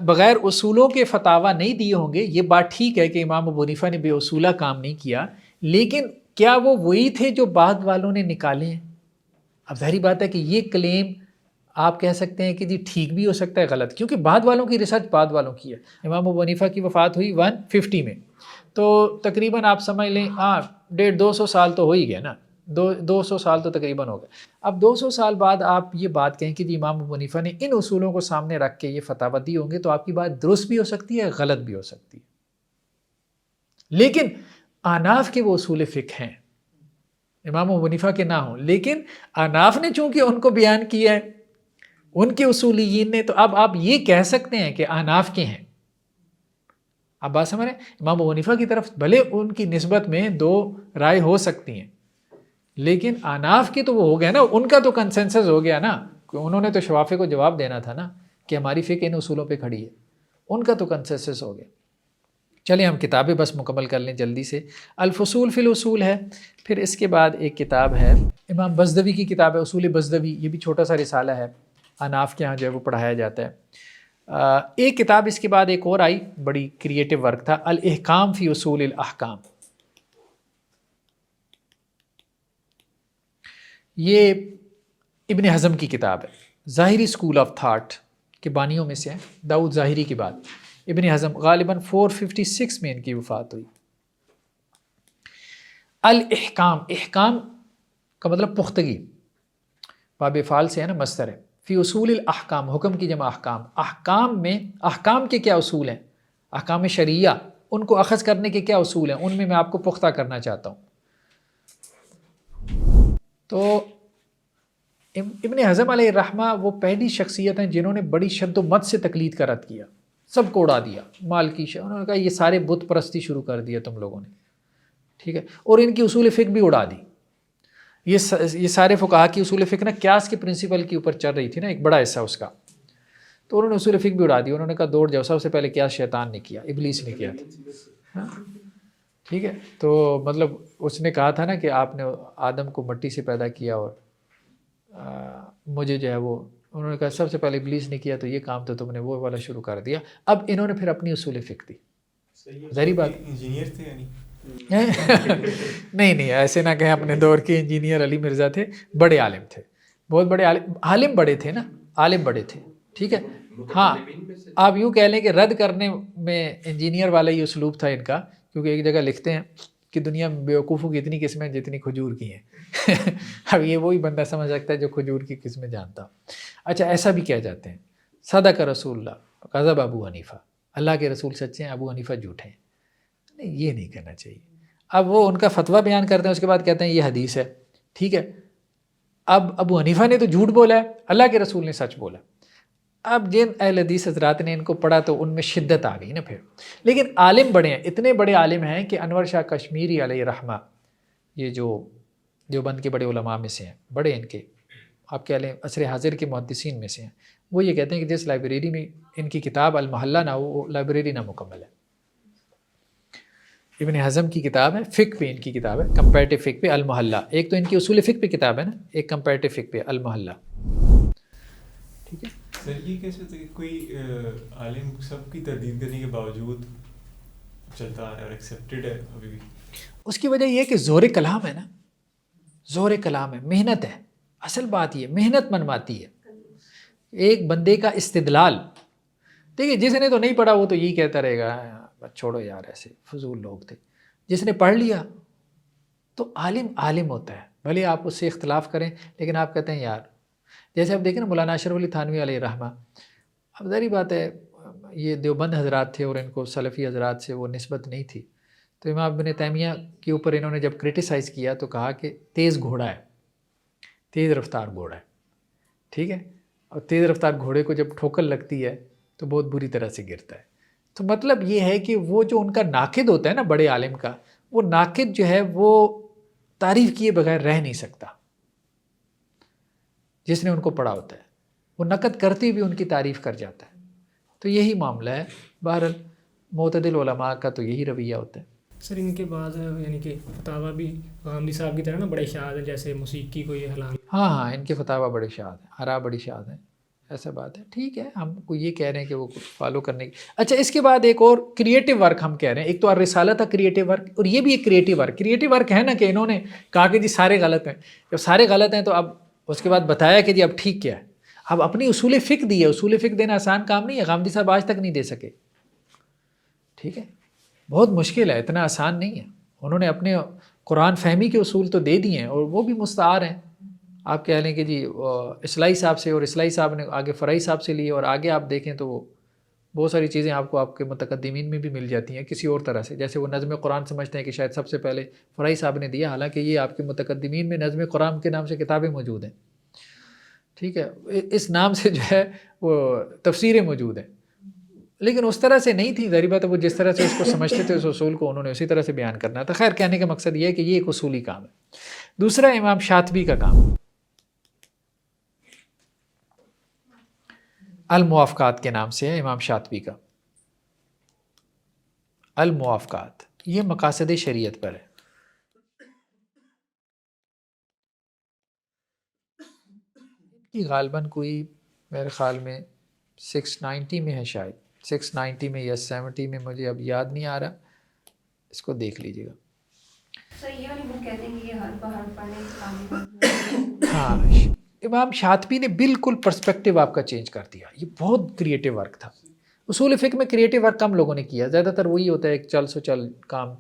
بغیر اصولوں کے فتاویٰ نہیں دیے ہوں گے، یہ بات ٹھیک ہے کہ امام ابو حنیفہ نے بے اصولہ کام نہیں کیا، لیکن کیا وہ وہی تھے جو بعد والوں نے نکالے ہیں؟ اب ظاہری بات ہے کہ یہ کلیم آپ کہہ سکتے ہیں کہ جی ٹھیک بھی ہو سکتا ہے غلط، کیونکہ بعد والوں کی ریسرچ بعد والوں کی ہے۔ امام ابو حنیفہ کی وفات ہوئی 150 میں، تو تقریباً آپ سمجھ لیں 150-200 سال تو ہو ہی گیا نا، 200 سال تو تقریباً ہو گئے۔ اب 200 سال بعد آپ یہ بات کہیں کہ جی امام ابو حنیفہ نے ان اصولوں کو سامنے رکھ کے یہ فتاویٰ دی ہوں گے، تو آپ کی بات درست بھی ہو سکتی ہے، غلط بھی ہو سکتی ہے، لیکن احناف کے وہ اصول فقہ ہیں امام ابو حنیفہ کے نہ ہوں، لیکن احناف نے چونکہ ان کو بیان کیا ہے، ان کے اصولیین نے، تو اب آپ یہ کہہ سکتے ہیں کہ احناف کے ہیں. آپ بات سمجھ رہے ہیں؟ امام ابو حنیفہ کی طرف بھلے ان کی نسبت میں دو رائے ہو سکتی ہیں، لیکن احناف کی تو وہ ہو گیا نا، ان کا تو کنسنسس ہو گیا نا، انہوں نے تو شوافی کو جواب دینا تھا نا کہ ہماری فقہ ان اصولوں پہ کھڑی ہے، ان کا تو کنسنسس ہو گیا. چلیں ہم کتابیں بس مکمل کر لیں جلدی سے. الفصول فی الاصول ہے، پھر اس کے بعد ایک کتاب ہے امام بزدوی کی کتاب ہے اصول بزدوی، یہ بھی چھوٹا سا رسالہ ہے، احناف کے ہاں جو ہے وہ پڑھایا جاتا ہے. ایک کتاب اس کے بعد ایک اور آئی، بڑی کریٹو ورک تھا، الاحکام فی اصول الاحکام. یہ ابن حزم کی کتاب ہے، ظاہری اسکول آف تھاٹ کے بانیوں میں سے ہیں، داؤد ظاہری کی بات. ابن حزم غالباً 456 میں ان کی وفات ہوئی. الاحکام، احکام کا مطلب پختگی، باب فعال سے ہے نا، مصدر ہے. فی اصول الاحکام، حکم کی جمع احکام. احکام میں احکام کے کیا اصول ہیں، احکام شرعیہ، ان کو اخذ کرنے کے کیا اصول ہیں، ان میں آپ کو پختہ کرنا چاہتا ہوں. تو ابن حزم علیہ الرحمہ وہ پہلی شخصیت ہیں جنہوں نے بڑی شد و مت سے تقلید کا رد کیا، سب کو اڑا دیا. مالکی انہوں نے کہا یہ سارے بت پرستی شروع کر دیا تم لوگوں نے، ٹھیک ہے، اور ان کی اصول فقہ بھی اڑا دی. یہ سارے فقہا کی اصول فقہ نا قیاس کے پرنسپل کے اوپر چل رہی تھی نا، ایک بڑا حصہ اس کا، تو انہوں نے اصول فقہ بھی اڑا دی. انہوں نے کہا دوڑ جاؤ، سب سے پہلے قیاس شیطان نے کیا، ابلیس نے کیا تھا، ٹھیک ہے. تو مطلب اس نے کہا تھا نا کہ آپ نے آدم کو مٹی سے پیدا کیا اور مجھے جو ہے وہ، انہوں نے کہا سب سے پہلے ابلیس نے کیا تو یہ کام تو تم نے وہ والا شروع کر دیا. اب انہوں نے پھر اپنی اصول فقہ دی. ظاہری بات انجینئر تھے یعنی نہیں ایسے نہ کہیں، اپنے دور کے انجینئر علی مرزا تھے، بڑے عالم تھے، بہت بڑے عالم بڑے تھے نا، عالم بڑے تھے، ٹھیک ہے. ہاں آپ یوں کہہ لیں کہ رد کرنے میں انجینئر والا ہی اسلوب تھا ان کا، کیونکہ ایک جگہ لکھتے ہیں کہ دنیا میں بیوقوفوں کی اتنی قسمیں جتنی کھجور کی ہیں. اب یہ وہی بندہ سمجھ سکتا ہے جو کھجور کی قسمیں جانتا. اچھا ایسا بھی کہہ جاتے ہیں، صدق رسول اللہ کذب ابو حنیفہ، اللہ کے رسول سچے ہیں، ابو حنیفہ جھوٹے ہیں. نہیں، یہ نہیں کہنا چاہیے. اب وہ ان کا فتویٰ بیان کرتے ہیں، اس کے بعد کہتے ہیں یہ حدیث ہے، ٹھیک ہے. اب ابو حنیفہ نے تو جھوٹ بولا ہے، اللہ کے رسول نے سچ بولا. اب جن اہل حدیث حضرات نے ان کو پڑھا تو ان میں شدت آ گئی نا پھر. لیکن عالم بڑے ہیں، اتنے بڑے عالم ہیں کہ انور شاہ کشمیری علیہ رحمہ، یہ جو دیوبند کے بڑے علماء میں سے ہیں، بڑے ان کے آپ کہہ لیں عصر حاضر کے محدثین میں سے ہیں، وہ یہ کہتے ہیں کہ جس لائبریری میں ان کی کتاب المحلہ نہ ہو وہ لائبریری نامکمل ہے. ابن حزم کی کتاب ہے، فقہ پہ ان کی کتاب ہے، کمپیریٹیو فقہ پہ المحلہ. ایک تو ان کی اصول فقہ پہ کتاب ہے نا، ایک کمپیریٹیو فقہ پہ المحلہ، ٹھیک ہے. سر یہ کیسے ہوتا ہے کہ کوئی عالم سب کی تردید کرنے کے باوجود چلتا ہے اور ایکسیپٹیڈ ہے ابھی بھی؟ اس کی وجہ یہ ہے کہ زور کلام ہے نا، زور کلام ہے، محنت ہے. اصل بات یہ محنت منواتی ہے. ایک بندے کا استدلال، دیکھیے جس نے تو نہیں پڑھا وہ تو یہی کہتا رہے گا چھوڑو یار ایسے فضول لوگ تھے. جس نے پڑھ لیا تو عالم عالم ہوتا ہے، بھلے آپ اس سے اختلاف کریں لیکن آپ کہتے ہیں یار، جیسے آپ دیکھیں نا مولانا اشرف علی تھانوی علیہ رحمہ، اب ظاہری بات ہے یہ دیوبند حضرات تھے اور ان کو سلفی حضرات سے وہ نسبت نہیں تھی. تو امام ابن تیمیہ کے اوپر انہوں نے جب کرٹیسائز کیا تو کہا کہ تیز گھوڑا ہے، تیز رفتار گھوڑا ہے، ٹھیک ہے. اور تیز رفتار گھوڑے کو جب ٹھوکر لگتی ہے تو بہت بری طرح سے گرتا ہے. تو مطلب یہ ہے کہ وہ جو ان کا ناقد ہوتا ہے نا بڑے عالم کا، وہ ناقد جو ہے وہ تعریف کیے بغیر رہ نہیں سکتا. جس نے ان کو پڑھا ہوتا ہے وہ نقد کرتے بھی ان کی تعریف کر جاتا ہے. تو یہی معاملہ ہے. بہرحال معتدل علماء کا تو یہی رویہ ہوتا ہے. سر ان کے بعد یعنی کہ فتاویٰ بھی غامدی صاحب کی طرح نا بڑے شاذ ہیں، جیسے موسیقی کو یہ حلال. ہاں ان کے فتاویٰ بڑے شاذ ہیں، آراء بڑی شاذ ہیں، ایسا بات ہے. ٹھیک ہے، ہم کو یہ کہہ رہے ہیں کہ وہ فالو کرنے کی. اچھا اس کے بعد ایک اور کریٹیو ورک ہم کہہ رہے ہیں. ایک تو الرسالہ تھا کریٹیو ورک، اور یہ بھی ایک کریٹیو ورک ہے نا کہ انہوں نے کہا کہ جی سارے غلط ہیں. جب سارے غلط ہیں تو اب اس کے بعد بتایا کہ جی اب ٹھیک کیا ہے. اب اپنی اصول فقہ دی ہے. اصول فقہ دینا آسان کام نہیں ہے، غامدی صاحب آج تک نہیں دے سکے. ٹھیک ہے، بہت مشکل ہے، اتنا آسان نہیں ہے. انہوں نے اپنے قرآن فہمی کے اصول تو دے دیے ہیں اور وہ بھی مستعار ہیں. آپ کہہ لیں کہ جی اصلاحی صاحب سے، اور اصلاحی صاحب نے آگے فرائی صاحب سے لیے، اور آگے آپ دیکھیں تو وہ بہت ساری چیزیں آپ کو آپ کے متقدمین میں بھی مل جاتی ہیں کسی اور طرح سے. جیسے وہ نظم قرآن سمجھتے ہیں کہ شاید سب سے پہلے فرائی صاحب نے دیا، حالانکہ یہ آپ کے متقدمین میں نظم قرآن کے نام سے کتابیں موجود ہیں. ٹھیک ہے، اس نام سے جو ہے وہ تفسیریں موجود ہیں، لیکن اس طرح سے نہیں تھی. ظاہر بات ہے وہ جس طرح سے اس کو سمجھتے تھے اس اصول کو انہوں نے اسی طرح سے بیان کرنا تھا. خیر، کہنے کا مقصد یہ ہے کہ یہ ایک اصولی کام ہے. دوسرا امام شاطبی کا کام، الموافقات کے نام سے ہے امام شاطبی کا. الموافقات یہ مقاصد شریعت پر ہے. یہ غالباً کوئی میرے خیال میں 690 میں ہے، شاید 690 میں یا 70 میں، مجھے اب یاد نہیں آ رہا. اس کو دیکھ لیجیے گا. سر یہ والی بک کہتے ہیں کہ یہ ہر بار پڑھنے کے کام. ہاں، امام شاطبی نے بالکل پرسپیکٹیو آپ کا چینج کر دیا. یہ بہت کریٹیو ورک تھا. اصول فقہ میں کریٹیو ورک کم لوگوں نے کیا، زیادہ تر وہی ہوتا ہے ایک چل سو چل کام،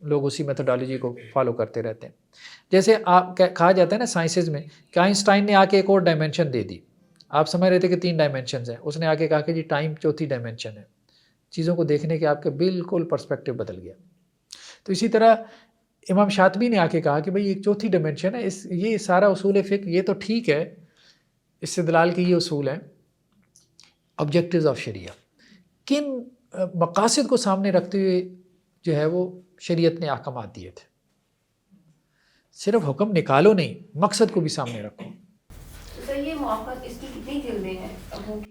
لوگ اسی میتھڈالوجی کو فالو کرتے رہتے ہیں. جیسے آپ کہا جاتا ہے نا سائنسز میں کہ آئنسٹائن نے آ کے ایک اور ڈائمینشن دے دی. آپ سمجھ رہے تھے کہ 3 ڈائمینشنز ہیں، اس نے آ کے کہا کہ جی ٹائم چوتھی ڈائمینشن ہے. چیزوں کو دیکھنے کے آپ کے بالکل پرسپیکٹیو بدل گیا. تو اسی طرح امام شاطبی نے آ کے کہا کہ بھئی ایک چوتھی ڈائمینشن ہے. یہ سارا اصول فقہ یہ تو ٹھیک ہے، استدلال کے یہ اصول ہیں، آبجیکٹیوز آف شریعہ، کن مقاصد کو سامنے رکھتے ہوئے جو ہے وہ شریعت نے احکامات دیے تھے. صرف حکم نکالو نہیں، مقصد کو بھی سامنے رکھو. سر یہ موافقت اس کی کتنی جلدیں ہیں؟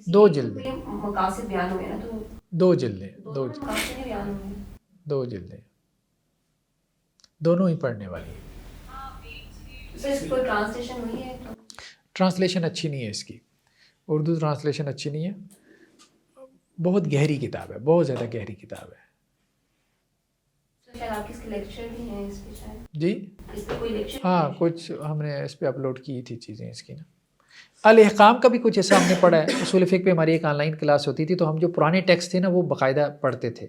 2 جلدیں. مقاصد بیان ہوئے نا تو 2 جلدیں. 2 مقاصد ہی بیان ہوئے. 2 جلدیں دونوں ہی پڑھنے والی ہیں. سر اس کو ٹرانسلیشن ہوئی ہے؟ ٹرانسلیشن اچھی نہیں ہے اس کی، اردو ٹرانسلیشن اچھی نہیں ہے. بہت گہری کتاب ہے، بہت زیادہ گہری کتاب ہے. شاید آپ کی اس کے لیکچر بھی ہیں اس پہ شاید؟ جی اس پہ کوئی لیکچر؟ ہاں، کچھ ہم نے اس پہ اپلوڈ کی تھی چیزیں اس کی نا. الاحکام کا بھی کچھ حصہ ہم نے پڑھا ہے. اصول فقہ پہ ہماری ایک آن لائن کلاس ہوتی تھی، تو ہم جو پرانے ٹیکسٹ تھے نا وہ باقاعدہ پڑھتے تھے.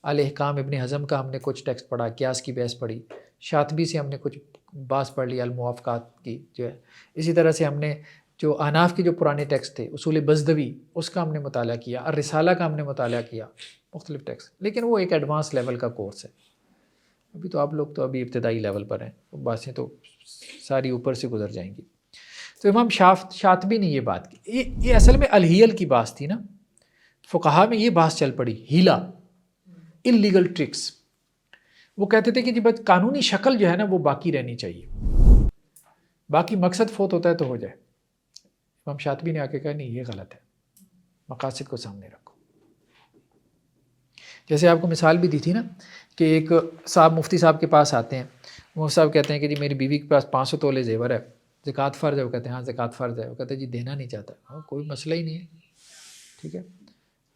الاحکام ابن حزم کا ہم نے کچھ ٹیکسٹ پڑھا، قیاس کی بحث پڑھی، شاطبی سے ہم نے کچھ بحث پڑھ لی الموافقات کی جو ہے. اسی طرح سے ہم نے جو احناف کے جو پرانے ٹیکسٹ تھے، اصول بزدوی، اس کا ہم نے مطالعہ کیا، الرسالہ کا ہم نے مطالعہ کیا، مختلف ٹیکسٹ. لیکن وہ ایک ایڈوانس لیول کا کورس ہے. ابھی تو آپ لوگ تو ابھی ابتدائی لیول پر ہیں، باتیں تو ساری اوپر سے گزر جائیں گی. تو امام شاطبی نے یہ بات کی. یہ اصل میں الہیل کی بات تھی نا. فقہا میں یہ بات چل پڑی، ہیلا، اللیگل ٹرکس. وہ کہتے تھے کہ جی بس قانونی شکل جو ہے نا وہ باقی رہنی چاہیے، باقی مقصد فوت ہوتا ہے تو ہو جائے. امام شاطبی نے آ کے کہا نہیں، یہ غلط ہے، مقاصد کو سامنے رکھو. جیسے آپ کو مثال بھی دی تھی نا کہ ایک صاحب مفتی صاحب کے پاس آتے ہیں، مفتی صاحب کہتے ہیں کہ جی میری بیوی کے پاس 500 تولے زیور ہے، زکوٰۃ فرض ہے. وہ کہتے ہیں ہاں زکوٰۃ فرض ہے. وہ کہتے ہیں جی دینا نہیں چاہتا. ہاں کوئی مسئلہ ہی نہیں ہے، ٹھیک ہے،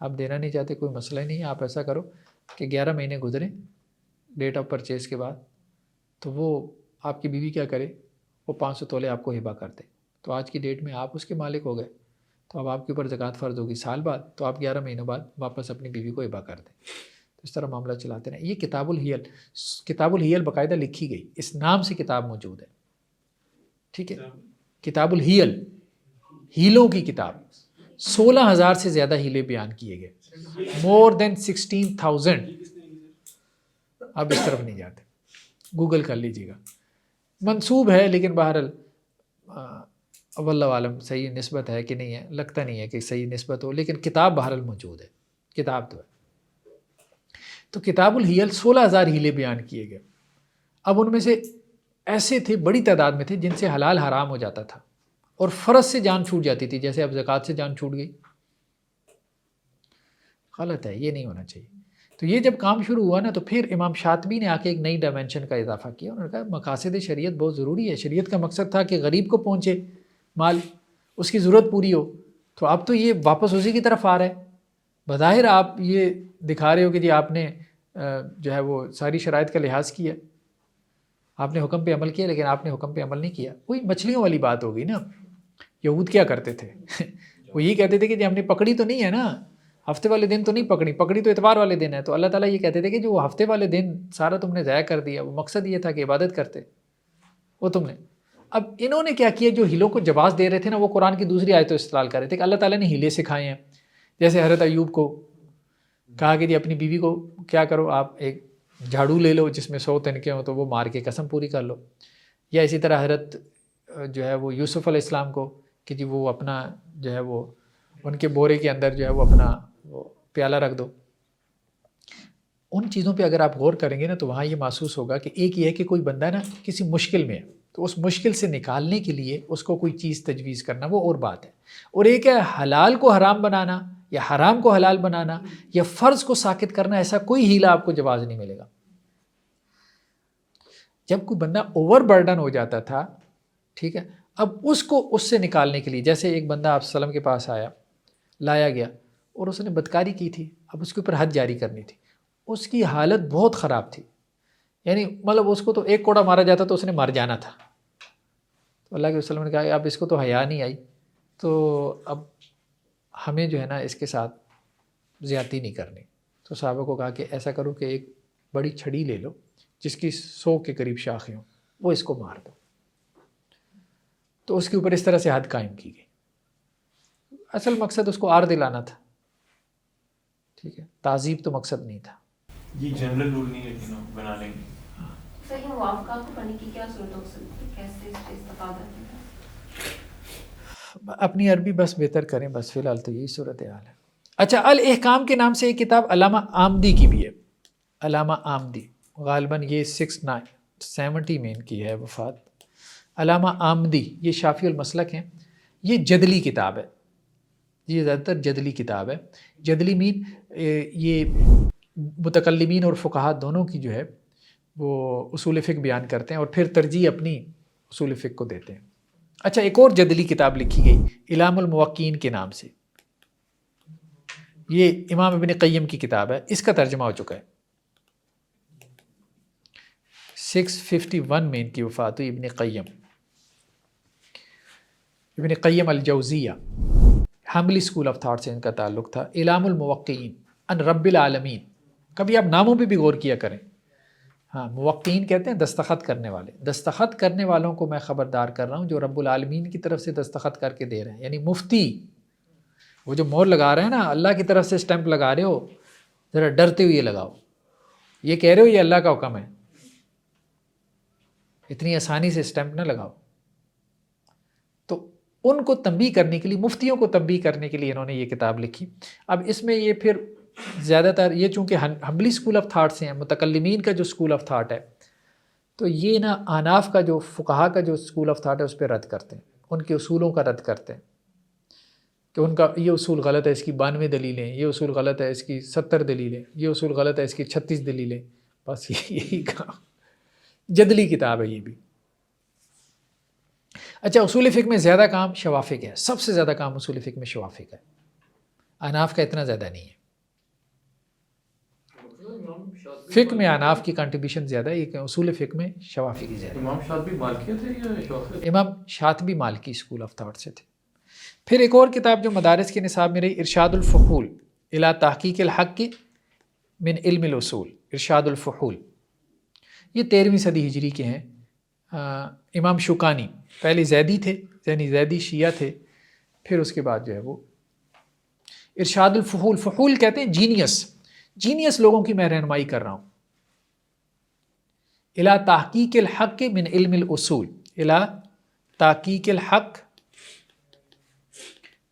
آپ دینا نہیں چاہتے کوئی مسئلہ ہی نہیں ہے. آپ ایسا کرو کہ 11 مہینے گزریں ڈیٹ آف پرچیز کے بعد، تو وہ آپ کی بیوی کیا کرے، وہ 500 تولے آپ کو ہبہ کر دے. تو آج کی ڈیٹ میں آپ اس کے مالک ہو گئے، تو اب آپ کے اوپر زکوٰۃ فرض ہوگی سال بعد، تو آپ 11 مہینوں بعد واپس اپنی بیوی کو ہبہ کر دیں. تو اس طرح معاملہ چلاتے رہیں. یہ کتاب الہیل باقاعدہ لکھی گئی، اس نام سے کتاب موجود ہے، ٹھیک ہے. کتاب الہیل، ہیلوں کی کتاب. 16,000 سے زیادہ ہیلے بیان کیے گئے، مور دین 16,000. اب اس طرف نہیں جاتے، گوگل کر لیجیے گا. منسوب ہے لیکن بہرحال واللہ عالم صحیح نسبت ہے کہ نہیں ہے، لگتا نہیں ہے کہ صحیح نسبت ہو، لیکن کتاب بہرحال موجود ہے، کتاب تو ہے. تو کتاب الہیل 16,000 ہیلے بیان کیے گئے. اب ان میں سے ایسے تھے، بڑی تعداد میں تھے جن سے حلال حرام ہو جاتا تھا اور فرض سے جان چھوٹ جاتی تھی، جیسے اب زکوٰۃ سے جان چھوٹ گئی. غلط ہے، یہ نہیں ہونا چاہیے. تو یہ جب کام شروع ہوا نا تو پھر امام شاطبی نے آ کے ایک نئی ڈائمینشن کا اضافہ کیا. انہوں نے کہا مقاصد شریعت بہت ضروری ہے. شریعت کا مقصد تھا کہ غریب کو پہنچے مال، اس کی ضرورت پوری ہو. تو اب تو یہ واپس اسی کی طرف آ رہا ہے. بظاہر آپ یہ دکھا رہے ہو کہ جی آپ نے جو ہے وہ ساری شرائط کا لحاظ کیا، آپ نے حکم پہ عمل کیا، لیکن آپ نے حکم پہ عمل نہیں کیا. وہی مچھلیوں والی بات ہو گئی نا. یہود کیا کرتے تھے وہ یہ کہتے تھے کہ جی ہم نے پکڑی تو نہیں ہے نا، ہفتے والے دن تو نہیں پکڑی، پکڑی تو اتوار والے دن ہے. تو اللہ تعالیٰ یہ کہتے تھے کہ جو ہفتے والے دن سارا تم نے ضائع کر دیا، وہ مقصد یہ تھا کہ عبادت کرتے وہ تم نے. اب انہوں نے کیا کیا، جو ہیلوں کو جواز دے رہے تھے نا، وہ قرآن کی دوسری آیتوں استدلال کر رہے تھے کہ اللہ تعالیٰ نے ہیلے سکھائے ہیں. جیسے حضرت ایوب کو کہا کہ جی اپنی بیوی کو کیا کرو، آپ ایک جھاڑو لے لو جس میں 100 تنکے ہوں تو وہ مار کے قسم پوری کر لو. یا اسی طرح حضرت جو ہے وہ یوسف علیہ السلام کو کہ جی وہ اپنا جو ہے وہ ان کے بورے کے اندر جو ہے وہ اپنا وہ پیالہ رکھ دو. ان چیزوں پہ اگر آپ غور کریں گے نا تو وہاں یہ محسوس ہوگا کہ ایک یہ ہے کہ کوئی بندہ نا کسی مشکل میں ہے تو اس مشکل سے نکالنے کے لیے اس کو کوئی چیز تجویز کرنا وہ اور بات ہے، اور ایک ہے حلال کو حرام بنانا یا حرام کو حلال بنانا یا فرض کو ساقط کرنا. ایسا کوئی ہیلا آپ کو جواز نہیں ملے گا. جب کوئی بندہ اوور برڈن ہو جاتا تھا، ٹھیک ہے، اب اس کو اس سے نکالنے کے لیے، جیسے ایک بندہ آپ صلی اللہ علیہ وسلم کے پاس آیا، لایا گیا اور اس نے بدکاری کی تھی، اب اس کے اوپر حد جاری کرنی تھی، اس کی حالت بہت خراب تھی، یعنی مطلب اس کو تو ایک کوڑا مارا جاتا تو اس نے مر جانا تھا. تو اللہ کے وسلم نے کہا کہ اب اس کو تو حیا نہیں آئی، تو اب ہمیں جو ہے نا اس کے ساتھ زیادتی نہیں کرنی. تو صحابہ کو کہا کہ ایسا کرو کہ ایک بڑی چھڑی لے لو جس کی 100 کے قریب شاخیں ہوں، وہ اس کو مار دو. تو اس کے اوپر اس طرح سے حد قائم کی گئی. اصل مقصد اس کو آر دلانا تھا، ٹھیک ہے، تعذیب تو مقصد نہیں تھا. یہ جنرل رول نہیں لیکن ہم بنا لیں گے. صحیح موافقات کو پڑھنے کی کیا صورت ہو سکتی ہے، کیسے اس سے استفادہ کریں؟ اپنی عربی بس بہتر کریں، بس فی الحال تو یہی صورتحال ہے. اچھا، الاحکام کے نام سے ایک کتاب علامہ آمدی کی بھی ہے. علامہ آمدی غالباً یہ 670 میں ان کی ہے وفات. علامہ آمدی یہ شافعی المسلک ہیں. یہ جدلی کتاب ہے، یہ زیادہ تر جدلی کتاب ہے. جدلی مین یہ متکلمین اور فقہا دونوں کی جو ہے وہ اصول فقہ بیان کرتے ہیں اور پھر ترجیح اپنی اصول فقہ کو دیتے ہیں. اچھا، ایک اور جدلی کتاب لکھی گئی اعلام الموقعین کے نام سے. یہ امام ابن قیم کی کتاب ہے، اس کا ترجمہ ہو چکا ہے. 651 میں ان کی وفات ہوئی. ابن قیم الجوزیہ، حنبلی اسکول آف تھاٹ سے ان کا تعلق تھا. اعلام الموقعین ان رب العالمین. کبھی آپ ناموں پہ بھی غور کیا کریں. ہاں، موقعین کہتے ہیں دستخط کرنے والے. دستخط کرنے والوں کو میں خبردار کر رہا ہوں جو رب العالمین کی طرف سے دستخط کر کے دے رہے ہیں. یعنی مفتی وہ جو مہر لگا رہے ہیں نا، اللہ کی طرف سے اسٹیمپ لگا رہے ہو، ذرا ڈرتے ہوئے لگاؤ. یہ کہہ رہے ہو یہ اللہ کا حکم ہے، اتنی آسانی سے اسٹیمپ نہ لگاؤ. تو ان کو تنبیہ کرنے کے لیے، مفتیوں کو تنبیہ کرنے کے لیے انہوں نے یہ کتاب لکھی. اب اس میں یہ پھر زیادہ تر یہ چونکہ حنبلی اسکول آف تھاٹ سے ہیں، متکلمین کا جو اسکول آف تھاٹ ہے، تو یہ نا احناف کا جو فقہا کا جو اسکول آف تھاٹ ہے اس پہ رد کرتے ہیں، ان کے اصولوں کا رد کرتے ہیں کہ ان کا یہ اصول غلط ہے، اس کی 92 دلیلیں، یہ اصول غلط ہے، اس کی 70 دلیلیں، یہ اصول غلط ہے، اس کی 36 دلیلیں. بس یہی کام. جدلی کتاب ہے یہ بھی. اچھا، اصول فقہ میں زیادہ کام شوافع کا ہے، سب سے زیادہ کام اصول فقہ میں شوافع کا ہے. احناف کا اتنا زیادہ نہیں ہے. فقہ میں احناف کی کنٹریبیوشن زیادہ ہے، لیکن اصول فقہ میں شوافع کی زیادہ. امام شاطبی مالکی تھے یا شافعی؟ امام شاطبی مالکی اسکول آف تھاٹ سے تھے. پھر ایک اور کتاب جو مدارس کے نصاب میں رہی، ارشاد الفحول الی تحقیق الحق من علم الاصول. ارشاد الفحول یہ 13ویں صدی ہجری کے ہیں. امام شوکانی پہلے زیدی تھے، یعنی زیدی شیعہ تھے، پھر اس کے بعد جو ہے وہ ارشاد الفحول. فحول کہتے ہیں جینیس لوگوں کی میں رہنمائی کر رہا ہوں. الی تحقیق الحق من علم الاصول. الی تحقیق الحق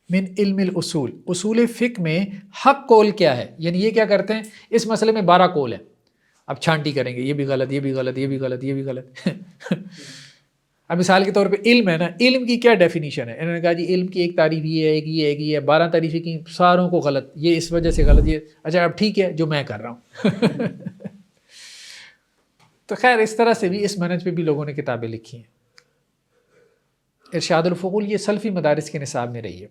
من علم الاصول. اصول فقہ میں حق قول کیا ہے، یعنی یہ کیا کرتے ہیں، اس مسئلے میں 12 قول ہیں، اب چھانٹی کریں گے، یہ بھی غلط، یہ بھی غلط، یہ بھی غلط، یہ بھی غلط. اب مثال کے طور پہ علم ہے نا، علم کی کیا ڈیفینیشن ہے، انہوں نے کہا جی علم کی ایک تعریف یہ ہے، ایک یہ ہے، 12 تعریفیں کی، ساروں کو غلط، یہ اس وجہ سے غلط، یہ اچھا اب ٹھیک ہے جو میں کر رہا ہوں. تو خیر اس طرح سے بھی اس منہج پہ بھی لوگوں نے کتابیں لکھی ہیں. ارشاد الفحول یہ سلفی مدارس کے نصاب میں رہی ہے.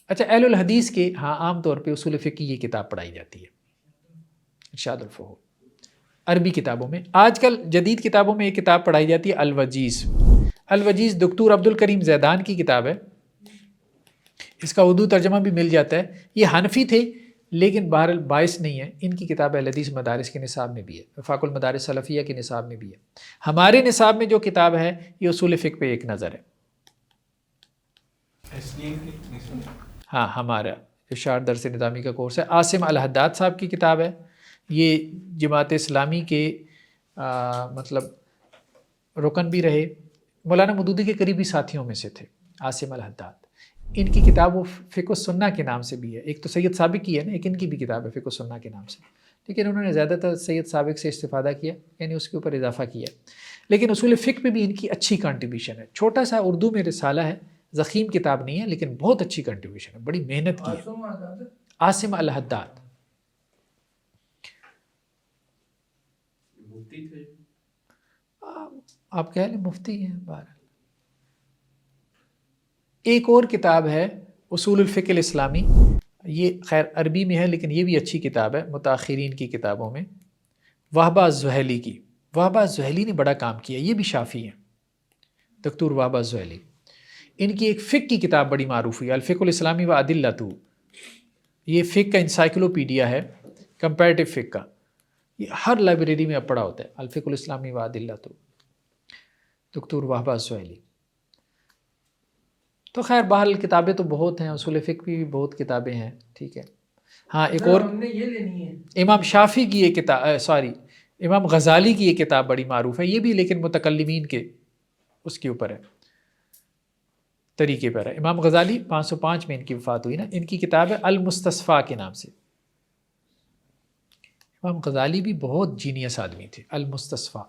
اچھا، اہل الحدیث کے ہاں عام طور پہ اصول فقہ کی یہ کتاب پڑھائی جاتی ہے، ارشاد الفحول. عربی کتابوں میں، آج کل جدید کتابوں میں یہ کتاب پڑھائی جاتی ہے الوجیز. الوجیز دکتور عبد الکریم زیدان کی کتاب ہے، اس کا اردو ترجمہ بھی مل جاتا ہے. یہ حنفی تھے لیکن بہرحال باعث نہیں ہے، ان کی کتاب اہل حدیث مدارس کے نصاب میں بھی ہے، وفاق المدارس سلفیہ کے نصاب میں بھی ہے. ہمارے نصاب میں جو کتاب ہے یہ اصول فقہ پہ ایک نظر ہے. ہاں، ہمارا ارشاد درس نظامی کا کورس ہے. عاصم الحداد صاحب کی کتاب ہے. یہ جماعت اسلامی کے مطلب رکن بھی رہے, مولانا مودودی کے قریبی ساتھیوں میں سے تھے عاصم الحداد. ان کی کتاب وہ فقہ السنہ کے نام سے بھی ہے. ایک تو سید سابق کی ہے نا, ایک ان کی بھی کتاب ہے فقہ السنہ کے نام سے, لیکن انہوں نے زیادہ تر سید سابق سے استفادہ کیا, یعنی اس کے اوپر اضافہ کیا. لیکن اصول فقہ میں بھی ان کی اچھی کنٹریبیوشن ہے. چھوٹا سا اردو میں رسالہ ہے, ضخیم کتاب نہیں ہے, لیکن بہت اچھی کنٹریبیوشن ہے, بڑی محنت کی ہے. عاصم الحداد مفتی تھے, آپ کہہ لیں مفتی ہیں. بہرحال ایک اور کتاب ہے اصول الفقہ الاسلامی, یہ خیر عربی میں ہے لیکن یہ بھی اچھی کتاب ہے متاخرین کی کتابوں میں, وہبہ الزحیلی کی. وہبہ الزحیلی نے بڑا کام کیا, یہ بھی شافعی ہیں, دکتور وہبہ الزحیلی. ان کی ایک فقہ کی کتاب بڑی معروف ہوئی, الفقہ الاسلامی و ادلتہ. یہ فقہ کا انسائکلوپیڈیا ہے, کمپیریٹیو فقہ کا. یہ ہر لائبریری میں اب پڑھا ہوتا ہے, الفقہ الاسلامی و ادلتہ, دکتور وہبہ الزحیلی. تو خیر بہرحال کتابیں تو بہت ہیں, اصول فقہ بھی بہت کتابیں ہیں, ٹھیک ہے. ہاں ایک اور ہم نے یہ لینی ہے. امام شافعی کی یہ کتاب, امام غزالی کی یہ کتاب بڑی معروف ہے, یہ بھی لیکن متکلمین کے اس کے اوپر ہے, طریقے پر ہے. امام غزالی 505 میں ان کی وفات ہوئی نا, ان کی کتاب ہے المستصفیٰ کے نام سے. امام غزالی بھی بہت جینیس آدمی تھے. المستصفیٰ.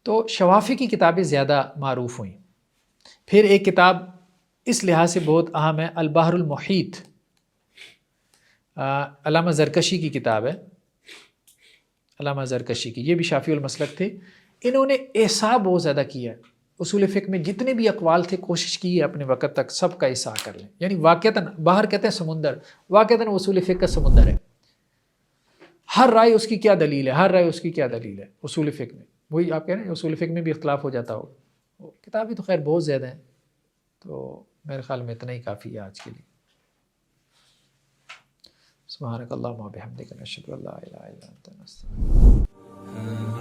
تو شوافی کی کتابیں زیادہ معروف ہوئیں. پھر ایک کتاب اس لحاظ سے بہت اہم ہے, البحر المحیط, علامہ زرکشی کی کتاب ہے, علامہ زرکشی کی. یہ بھی شافعی المسلک تھے. انہوں نے احصاء بہت زیادہ کیا ہے اصول فقہ میں, جتنے بھی اقوال تھے کوشش کی ہے اپنے وقت تک سب کا احصاء کر لیں. یعنی واقعتاً باہر کہتے ہیں سمندر, واقعتاً اصول فقہ کا سمندر ہے. ہر رائے اس کی کیا دلیل ہے, ہر رائے اس کی کیا دلیل ہے اصول فقہ میں. وہی آپ کہہ رہے ہیں اصول فقہ میں بھی اختلاف ہو جاتا ہو. کتابیں تو خیر بہت زیادہ ہیں, تو میرے خیال میں اتنا ہی کافی ہے آج کے لیے. سبحانک اللہم و بحمدک نشہد ان لا الہ الا انت نستغفرک.